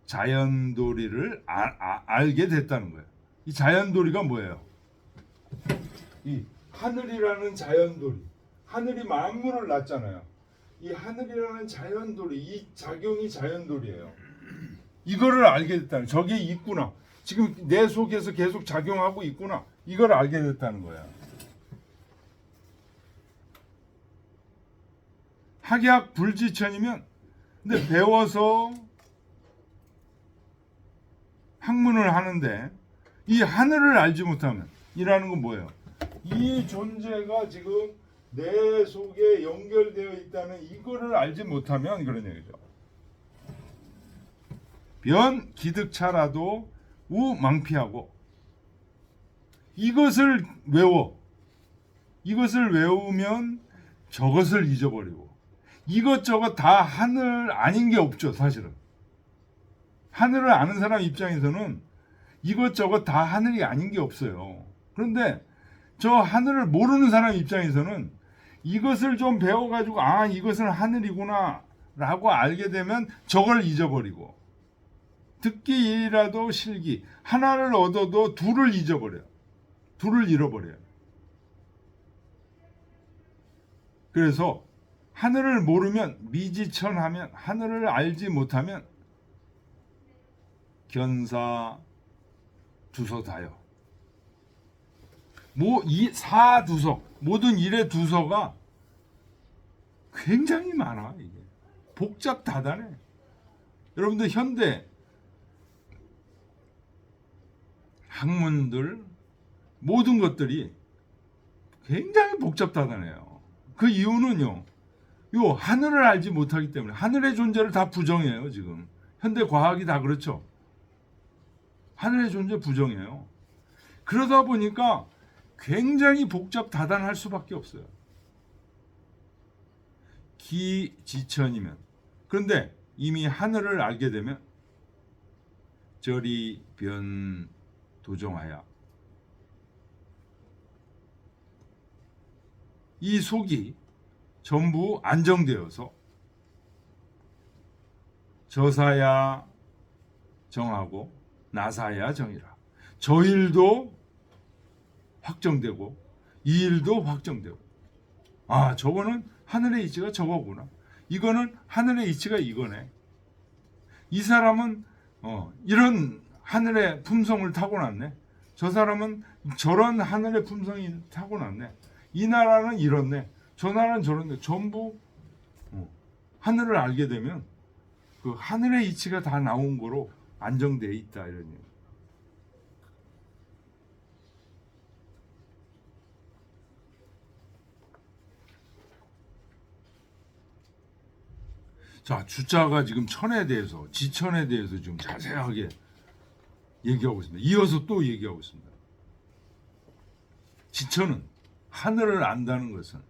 자연도리를 알게 됐다는 거예요. 이 자연도리가 뭐예요? 이 하늘이라는 자연도리. 하늘이 만물을 낳잖아요. 이 하늘이라는 자연도리, 이 작용이 자연도리예요. 이거를 알게 됐다는, 저게 있구나. 지금 내 속에서 계속 작용하고 있구나. 이걸 알게 됐다는 거야. 학약 불지천이면, 근데 배워서 학문을 하는데 이 하늘을 알지 못하면, 이라는 건 뭐예요? 이 존재가 지금 내 속에 연결되어 있다는 이거를 알지 못하면 그런 얘기죠. 변 기득차라도 우망피하고, 이것을 외워. 이것을 외우면 저것을 잊어버리고, 이것저것 다 하늘 아닌 게 없죠. 사실은 하늘을 아는 사람 입장에서는 이것저것 다 하늘이 아닌 게 없어요. 그런데 저 하늘을 모르는 사람 입장에서는 이것을 좀 배워가지고 이것은 하늘이구나 라고 알게 되면 저걸 잊어버리고, 듣기 일이라도 실기, 하나를 얻어도 둘을 잊어버려요. 둘을 잃어버려요. 그래서 하늘을 모르면, 미지천하면, 하늘을 알지 못하면 견사 두서다요. 이 사두석, 모든 일의 두서가 굉장히 많아. 이게 복잡다단해. 여러분들 현대 학문들 모든 것들이 굉장히 복잡다단해요. 그 이유는요, 요 하늘을 알지 못하기 때문에. 하늘의 존재를 다 부정해요. 지금 현대 과학이 다 그렇죠. 하늘의 존재 부정해요. 그러다 보니까 굉장히 복잡다단할 수밖에 없어요. 기지천이면, 그런데 이미 하늘을 알게 되면 저리 변 도정하야, 이 속이 전부 안정되어서 저사야 정하고 나사야 정이라. 저 일도 확정되고 이 일도 확정되고, 저거는 하늘의 이치가 저거구나, 이거는 하늘의 이치가 이거네, 이 사람은 이런 하늘의 품성을 타고났네, 저 사람은 저런 하늘의 품성이 타고났네, 이 나라는 이렇네, 저 나라는 저런데, 전부 하늘을 알게 되면 그 하늘의 이치가 다 나온 거로 안정되어 있다, 이런 얘기. 자, 주자가 지금 천에 대해서, 지천에 대해서 좀 자세하게 얘기하고 있습니다. 이어서 또 얘기하고 있습니다. 지천은 하늘을 안다는 것은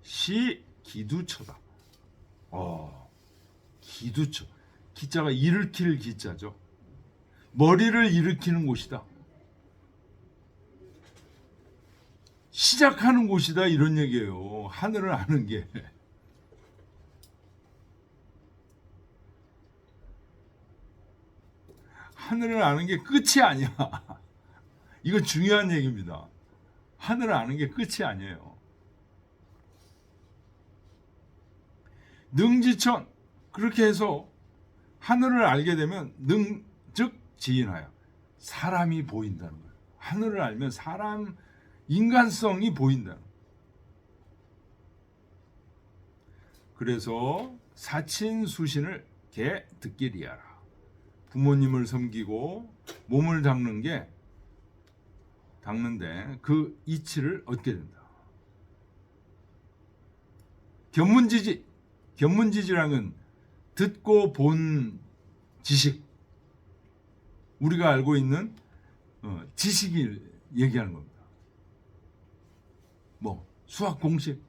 시기두처다. 기두처. 기자가 일으킬 기자죠. 머리를 일으키는 곳이다. 시작하는 곳이다 이런 얘기예요. 하늘을 아는 게. 하늘을 아는 게 끝이 아니야. 이거 중요한 얘기입니다. 하늘을 아는 게 끝이 아니에요. 능지천 그렇게 해서 하늘을 알게 되면 즉 지인하여 사람이 보인다는 거예요. 하늘을 알면 사람 인간성이 보인다는 거예요. 그래서 사친수신을 개 듣기리하라. 부모님을 섬기고 몸을 닦는데 그 이치를 얻게 된다. 견문지지라는 건 듣고 본 지식, 우리가 알고 있는 지식을 얘기하는 겁니다. 뭐 수학 공식,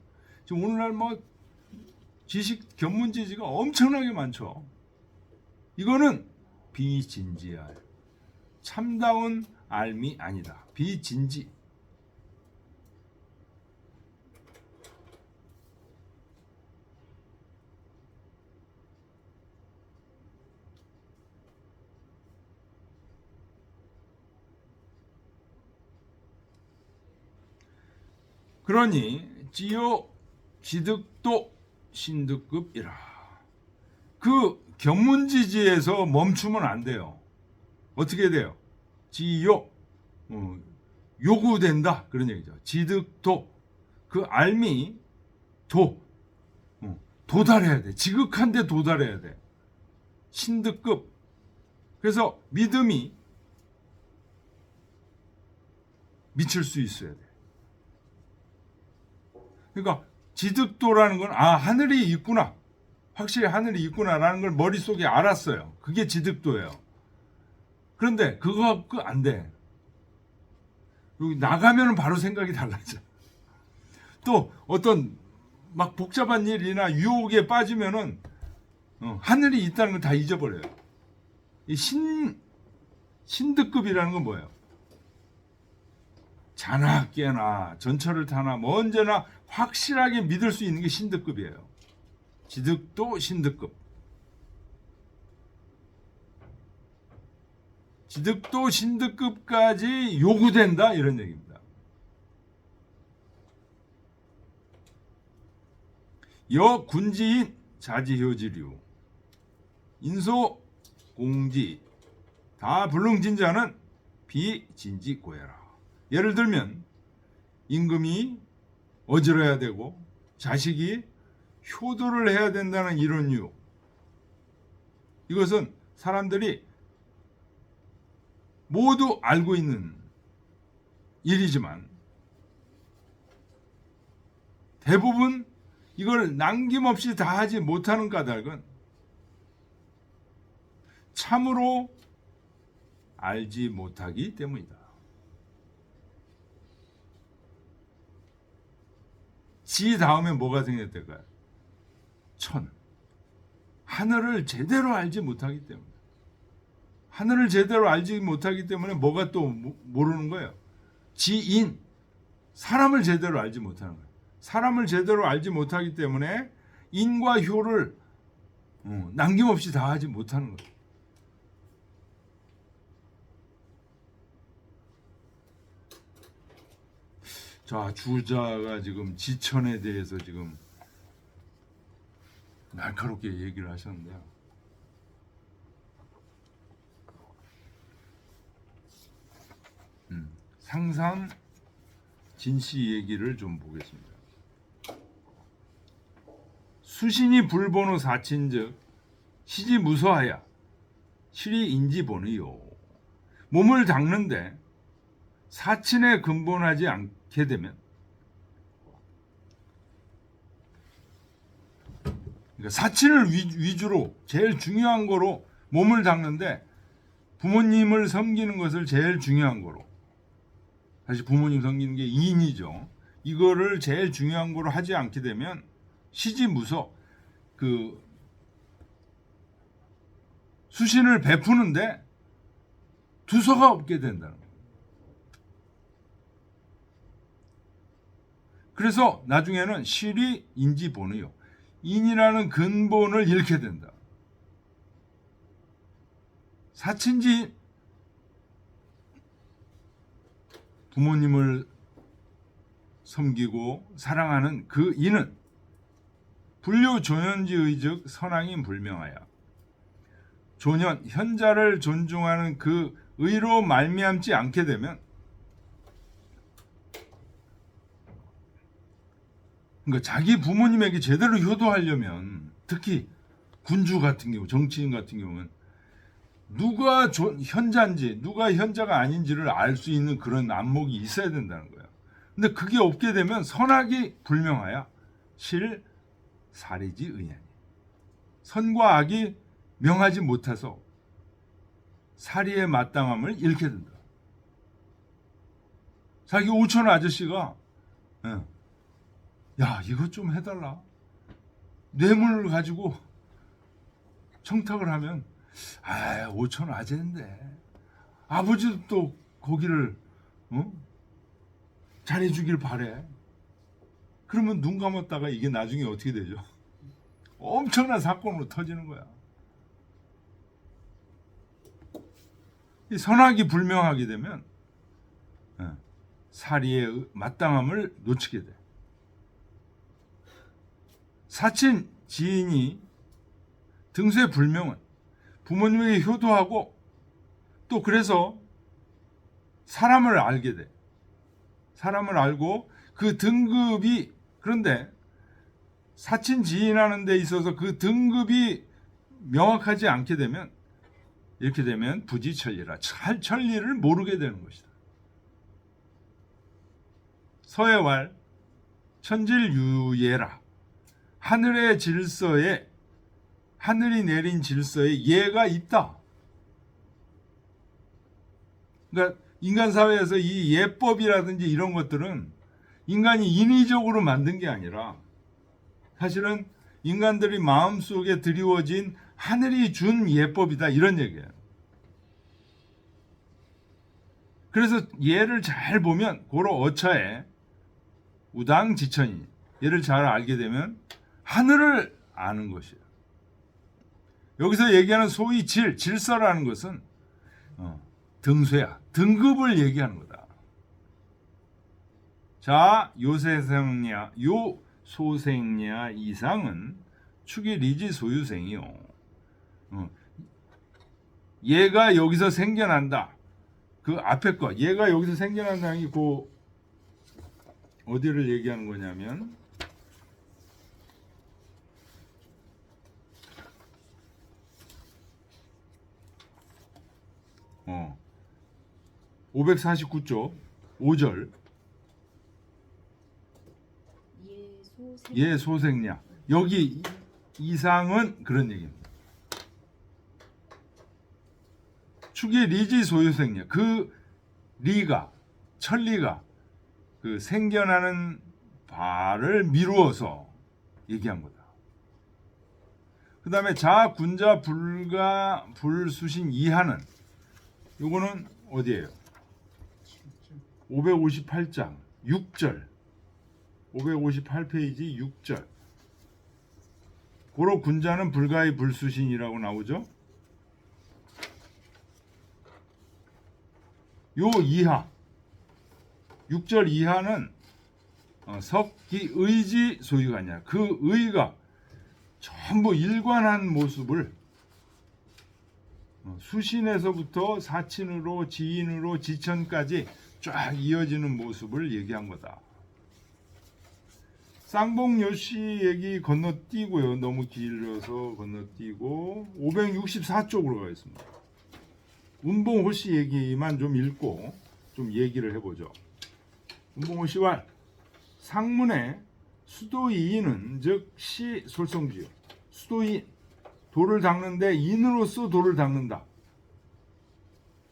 지금 오늘날 뭐 지식 견문지지가 엄청나게 많죠. 이거는 비진지할 참다운 알미 아니다. 비진지. 그러니 지요 지득도 신득급이라. 그 견문지지에서 멈추면 안 돼요. 어떻게 돼요? 지요 요구된다 그런 얘기죠. 지득도 그 알미 도달해야 돼. 지극한데 도달해야 돼. 신득급. 그래서 믿음이 미칠 수 있어야 돼. 그러니까 지득도라는 건 하늘이 있구나. 확실히 하늘이 있구나라는 걸 머릿속에 알았어요. 그게 지득도예요. 그런데 그거 안 돼. 여기 나가면 바로 생각이 달라져. 또 어떤 막 복잡한 일이나 유혹에 빠지면은 하늘이 있다는 걸 다 잊어버려요. 이 신득급이라는 건 뭐예요? 자나 깨나 전철을 타나 뭐 언제나 확실하게 믿을 수 있는 게 신득급이에요. 지득도 신득급. 지득도 신득급까지 요구된다 이런 얘기입니다. 여 군지인 자지효지류 인소 공지 다 불능진자는 비진지고해라. 예를 들면 임금이 어지러야 되고 자식이 효도를 해야 된다는 이런 이유. 이것은 사람들이 모두 알고 있는 일이지만 대부분 이걸 남김없이 다 하지 못하는 까닭은 참으로 알지 못하기 때문이다. 지 다음에 뭐가 생겼을까요? 천. 하늘을 제대로 알지 못하기 때문에. 하늘을 제대로 알지 못하기 때문에 뭐가 또 모르는 거예요? 지인. 사람을 제대로 알지 못하는 거예요. 사람을 제대로 알지 못하기 때문에 인과 효를 남김없이 다 하지 못하는 거예요. 자, 주자가 지금 지천에 대해서 지금 날카롭게 얘기를 하셨는데요. 상상 진씨 얘기를 좀 보겠습니다. 수신이 불본의 사친즉 시지 무서하야 실이 인지본의요. 몸을 닦는데 사친에 근본하지 않게 되면, 그러니까 사친을 위주로 제일 중요한 거로 몸을 닦는데 부모님을 섬기는 것을 제일 중요한 거로, 사실 부모님 섬기는 게 이인이죠. 이거를 제일 중요한 거로 하지 않게 되면 시지무서, 그 수신을 베푸는데 두서가 없게 된다는 거예요. 그래서 나중에는 실이 인지본의요. 인이라는 근본을 잃게 된다. 사친지 부모님을 섬기고 사랑하는 그 인은 불효조연지의적 선왕인 불명하여 조년 현자를 존중하는 그 의로 말미암지 않게 되면, 그러니까 자기 부모님에게 제대로 효도하려면, 특히 군주 같은 경우, 정치인 같은 경우는 누가 현자인지 누가 현자가 아닌지를 알 수 있는 그런 안목이 있어야 된다는 거예요. 근데 그게 없게 되면 선악이 불명하여 실 사리지 의아니, 선과 악이 명하지 못해서 사리의 마땅함을 잃게 된다. 자기 오촌 아저씨가 야 이것 좀 해달라, 뇌물을 가지고 청탁을 하면 오촌 아재인데 아버지도 또 거기를 잘해주길 바래. 그러면 눈 감았다가 이게 나중에 어떻게 되죠? 엄청난 사건으로 터지는 거야. 이 선악이 불명하게 되면 사리의 마땅함을 놓치게 돼. 사친 지인이 등수의 불명은 부모님에게 효도하고 또 그래서 사람을 알게 돼. 사람을 알고 그 등급이, 그런데 사친 지인하는 데 있어서 그 등급이 명확하지 않게 되면, 이렇게 되면 부지천리라, 천리를 모르게 되는 것이다. 서해왈 천질유예라, 하늘의 질서에, 하늘이 내린 질서에 예가 있다. 그러니까 인간 사회에서 이 예법이라든지 이런 것들은 인간이 인위적으로 만든 게 아니라 사실은 인간들이 마음속에 드리워진 하늘이 준 예법이다, 이런 얘기예요. 그래서 예를 잘 보면 고로 어처에 우당지천이, 예를 잘 알게 되면 하늘을 아는 것이에요. 여기서 얘기하는 소위 질서라는 것은 등쇠야, 등급을 얘기하는 거다. 자, 요소생냐 이상은 축이 리지 소유생이요. 얘가 여기서 생겨난다. 그 앞에 거, 얘가 여기서 생겨난다는 게 그 어디를 얘기하는 거냐면, 어, 549쪽 5절 예소생냐, 여기 이상은 그런 얘기입니다. 축이 리지 소유생냐, 그 리가, 천리가 그 생겨나는 바를 미루어서 얘기한 거다. 그 다음에 자, 군자, 불가, 불수신 이하는, 요거는 어디예요? 558장 6절, 558페이지 6절. 고로 군자는 불가의 불수신이라고 나오죠. 요 이하, 6절 이하는 석기 의지 소유가 아니라 그 의가 전부 일관한 모습을 수신에서부터 사친으로, 지인으로, 지천까지 쫙 이어지는 모습을 얘기한 거다. 쌍봉요시 얘기 건너뛰고요. 너무 길어서 건너뛰고 564쪽으로 가겠습니다. 운봉호씨 얘기만 좀 읽고 좀 얘기를 해보죠. 운봉호씨와 상문에 수도이인은 즉 시 솔성지요. 수도인, 돌을 닦는데 인으로서 돌을 닦는다.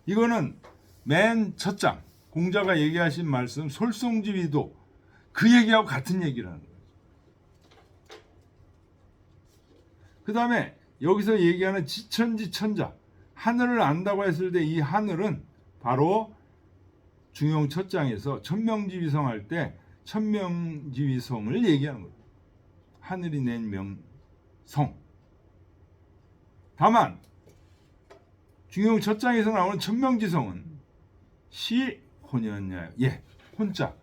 이거는 맨 첫 장 공자가 얘기하신 말씀 솔성지위도 그 얘기하고 같은 얘기를 하는 거예요. 그 다음에 여기서 얘기하는 지천지천자, 하늘을 안다고 했을 때 이 하늘은 바로 중용 첫 장에서 천명지위성 할 때 천명지위성을 얘기하는 거예요. 하늘이 낸 명성. 다만 중용 첫 장에서 나오는 천명지성은 시 혼연냐, 예, 혼자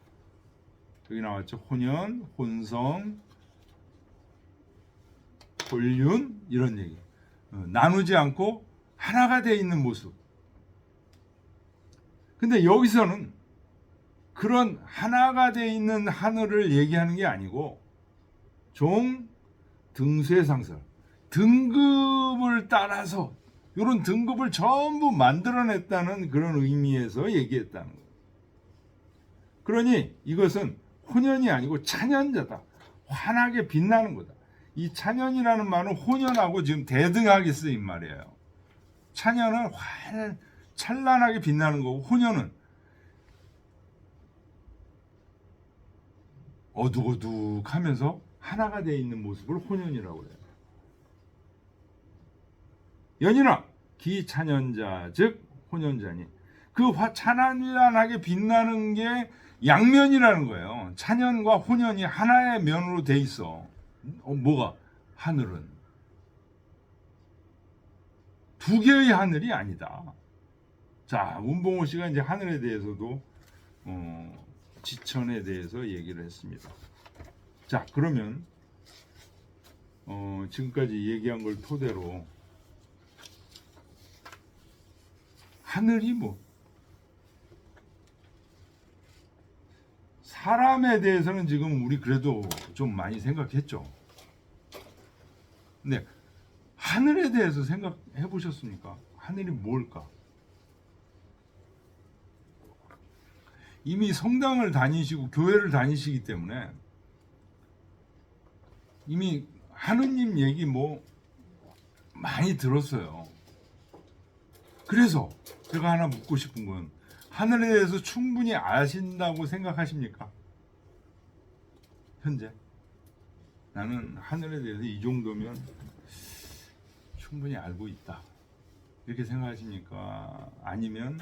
여기 나왔죠. 혼연, 혼성, 혼륜 이런 얘기. 나누지 않고 하나가 되어 있는 모습. 근데 여기서는 그런 하나가 되어 있는 하늘을 얘기하는 게 아니고 종, 등쇠상설, 등급을 따라서 이런 등급을 전부 만들어냈다는 그런 의미에서 얘기했다는 거예요. 그러니 이것은 혼연이 아니고 찬연자다. 환하게 빛나는 거다. 이 찬연이라는 말은 혼연하고 지금 대등하게 쓰인 말이에요. 찬연은 찬란하게 빛나는 거고 혼연은 어둑어둑하면서 하나가 되어 있는 모습을 혼연이라고 해요. 연인아 기찬연자 즉 혼연자니 그 찬란하게 빛나는 게 양면이라는 거예요. 찬연과 혼연이 하나의 면으로 돼 있어. 뭐가? 하늘은 두 개의 하늘이 아니다. 자, 문봉호 씨가 이제 하늘에 대해서도 지천에 대해서 얘기를 했습니다. 자, 그러면 지금까지 얘기한 걸 토대로 하늘이 뭐 사람에 대해서는 지금 우리 그래도 좀 많이 생각했죠. 근데 하늘에 대해서 생각해 보셨습니까? 하늘이 뭘까? 이미 성당을 다니시고 교회를 다니시기 때문에 이미 하느님 얘기 뭐 많이 들었어요. 그래서 제가 하나 묻고 싶은 건 하늘에 대해서 충분히 아신다고 생각하십니까? 현재 나는 하늘에 대해서 이 정도면 충분히 알고 있다 이렇게 생각하십니까? 아니면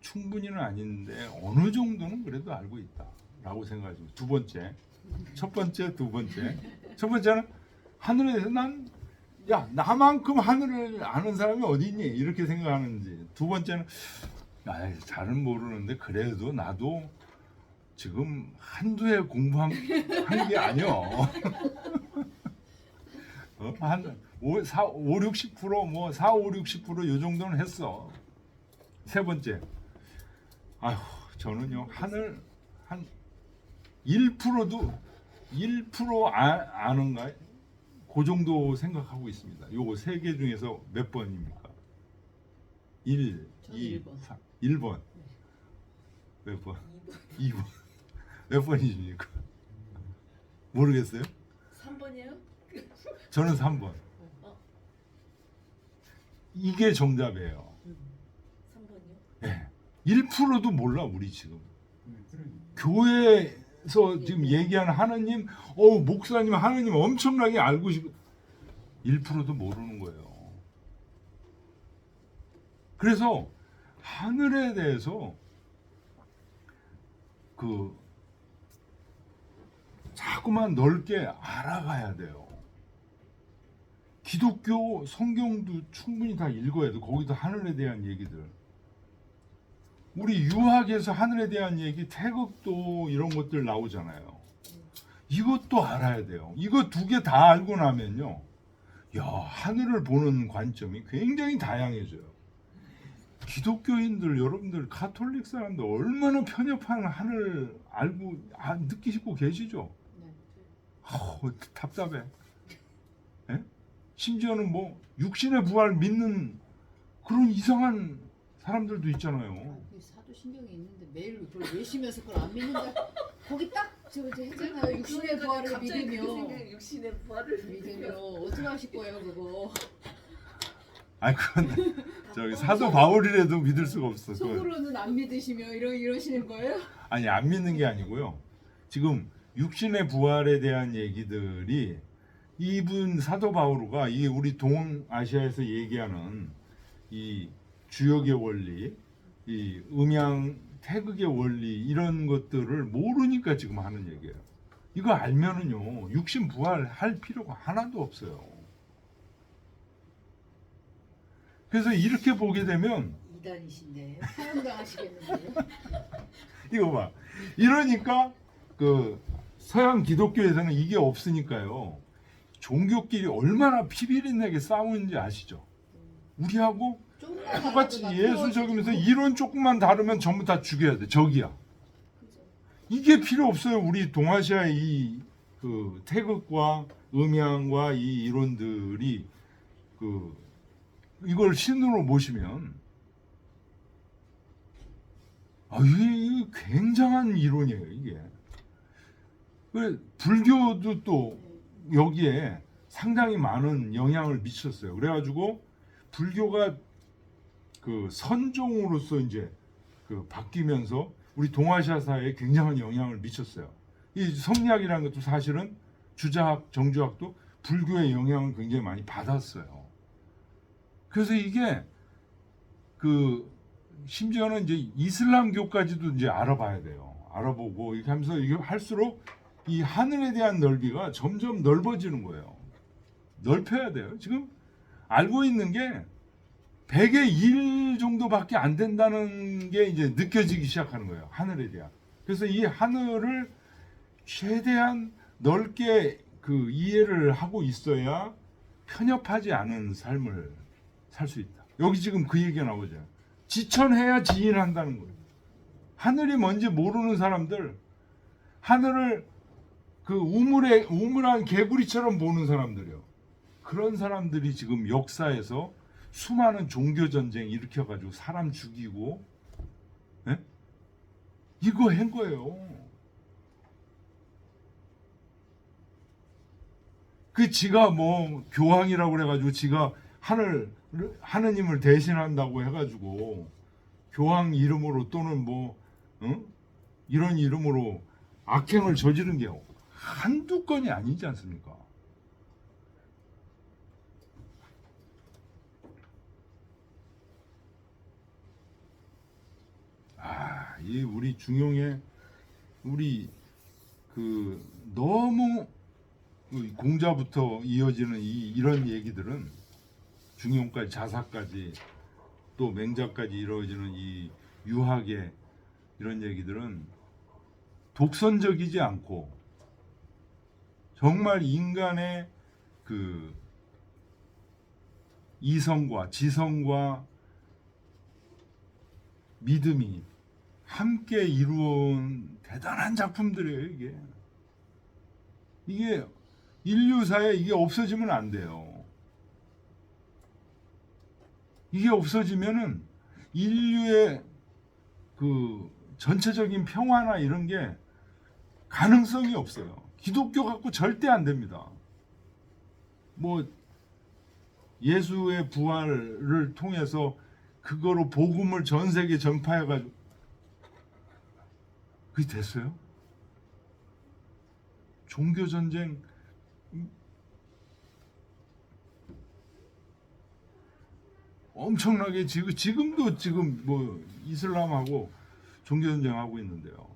충분히는 아닌데 어느 정도는 그래도 알고 있다라고 생각하십니까? 두 번째, 첫 번째, 두 번째. 첫 번째는 하늘에 대해서 나만큼 하늘을 아는 사람이 어디 있니? 이렇게 생각하는지. 두 번째는 잘은 모르는데 그래도 나도 지금 한두 해 공부한 게 아니여. 한 5, 60% 뭐 4, 5, 60%요 정도는 했어. 세 번째. 저는요 하늘 한 1%도 1% 아는가? 그 정도 생각하고 있습니다. 요거 세 개 중에서 몇 번입니까? 1, 2, 3, 1번. 몇 번? 2번. 몇 번이십니까? 모르겠어요? 3번이에요? 저는 3번. 이게 정답이에요. 3번이요? 네. 1%도 몰라 우리 지금. 교회에서 지금 얘기하는 하나님, 목사님 하나님 엄청나게 알고 싶어. 1%도 모르는 거예요. 그래서 하늘에 대해서 자꾸만 넓게 알아가야 돼요. 기독교 성경도 충분히 다 읽어야 돼. 거기도 하늘에 대한 얘기들. 우리 유학에서 하늘에 대한 얘기, 태극도 이런 것들 나오잖아요. 이것도 알아야 돼요. 이거 두 개 다 알고 나면요, 하늘을 보는 관점이 굉장히 다양해져요. 기독교인들, 여러분들, 가톨릭 사람들 얼마나 편협한 하늘 알고 느끼시고 계시죠? 답답해. 에? 심지어는 뭐 육신의 부활 믿는 그런 이상한 사람들도 있잖아요. 사도 신경이 있는데 매일 그걸 외시면서 그걸 안 믿는다. 거기 딱 했잖아요. 육신의 부활을 믿으며. 육신의 부활을 믿으며 어떻게 하실 거예요 그거? 그건 저기 사도 바울이라도 믿을 수가 없어. 속으로는 안 믿으시며 이러시는 거예요? 아니 안 믿는 게 아니고요. 지금 육신의 부활에 대한 얘기들이 이분 사도 바오로가 이 우리 동아시아에서 얘기하는 이 주역의 원리, 이 음양 태극의 원리 이런 것들을 모르니까 지금 하는 얘기예요. 이거 알면은요 육신 부활할 필요가 하나도 없어요. 그래서 이렇게 보게 되면 이단이신데. 사형당하시겠는데요? 이거 봐. 이러니까 그 서양 기독교에서는 이게 없으니까요. 종교끼리 얼마나 피비린내게 싸우는지 아시죠? 우리하고 조금만 똑같이 알아도 예수 나 적으면서 이론 조금만 다르면 전부 다 죽여야 돼. 적이야. 그죠. 이게 필요 없어요. 우리 동아시아의 이 그 태극과 음양과 이 이론들이 그 이걸 신으로 모시면 이게 굉장한 이론이에요. 이게 불교도 또 여기에 상당히 많은 영향을 미쳤어요. 그래가지고 불교가 그 선종으로서 이제 그 바뀌면서 우리 동아시아 사회에 굉장한 영향을 미쳤어요. 이 성리학이라는 것도 사실은 주자학, 정주학도 불교의 영향을 굉장히 많이 받았어요. 그래서 이게 그 심지어는 이제 이슬람교까지도 이제 알아봐야 돼요. 알아보고 이렇게 하면서 이게 할수록 이 하늘에 대한 넓이가 점점 넓어지는 거예요. 넓혀야 돼요. 지금 알고 있는 게 100의 1 정도밖에 안 된다는 게 이제 느껴지기 시작하는 거예요. 하늘에 대한. 그래서 이 하늘을 최대한 넓게 그 이해를 하고 있어야 편협하지 않은 삶을 살 수 있다. 여기 지금 그 얘기가 나오죠. 지천해야 지인한다는 거예요. 하늘이 뭔지 모르는 사람들, 하늘을 그 우물한 개구리처럼 보는 사람들이요. 그런 사람들이 지금 역사에서 수많은 종교 전쟁 일으켜가지고 사람 죽이고, 예? 이거 한 거예요. 그 지가 뭐 교황이라고 그래가지고 지가 하느님을 대신한다고 해가지고 교황 이름으로 또는 뭐 이런 이름으로 악행을 저지른 게 한두 건이 아니지 않습니까? 이 우리 중용의 우리 그 너무 공자부터 이어지는 이런 얘기들은 중용까지 자사까지 또 맹자까지 이루어지는 이 유학의 이런 얘기들은 독선적이지 않고 정말 인간의 그 이성과 지성과 믿음이 함께 이루어온 대단한 작품들이에요. 이게 인류사에 이게 없어지면 안 돼요. 이게 없어지면은 인류의 그 전체적인 평화나 이런 게 가능성이 없어요. 기독교 갖고 절대 안 됩니다. 뭐 예수의 부활을 통해서 그거로 복음을 전 세계 전파해가지고 그게 됐어요? 종교 전쟁 엄청나게 지금도 지금 뭐 이슬람하고 종교 전쟁하고 있는데요.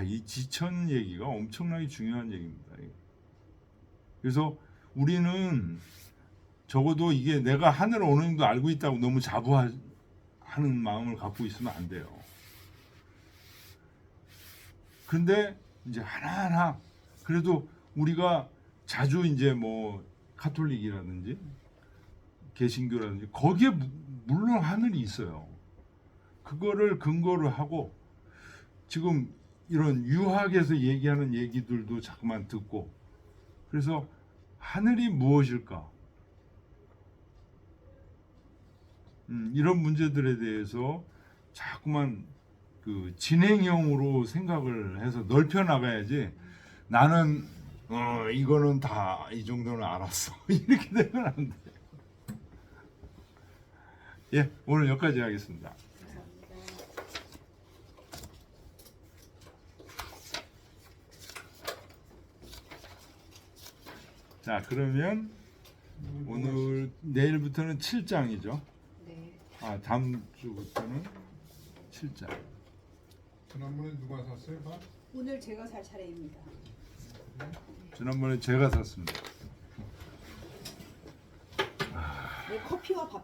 이 지천 얘기가 엄청나게 중요한 얘기입니다. 그래서 우리는 적어도 이게 내가 하늘 어느 정도 알고 있다고 너무 자부하는 마음을 갖고 있으면 안 돼요. 근데 이제 하나하나 그래도 우리가 자주 이제 뭐 카톨릭이라든지 개신교라든지 거기에 물론 하늘이 있어요. 그거를 근거로 하고 지금 이런 유학에서 얘기하는 얘기들도 자꾸만 듣고 그래서 하늘이 무엇일까? 이런 문제들에 대해서 자꾸만 그 진행형으로 생각을 해서 넓혀 나가야지 나는 이거는 다 이 정도는 알았어 이렇게 되면 안 돼. 예, 오늘 여기까지 하겠습니다. 감사합니다. 자, 그러면 오늘 내일부터는 7장이죠. 네. 아, 다음 주부터는 7장. 지난번에 누가 샀어요? 밥? 오늘 제가 살 차례입니다. 지난번에 제가 샀습니다. 네, 커피와 밥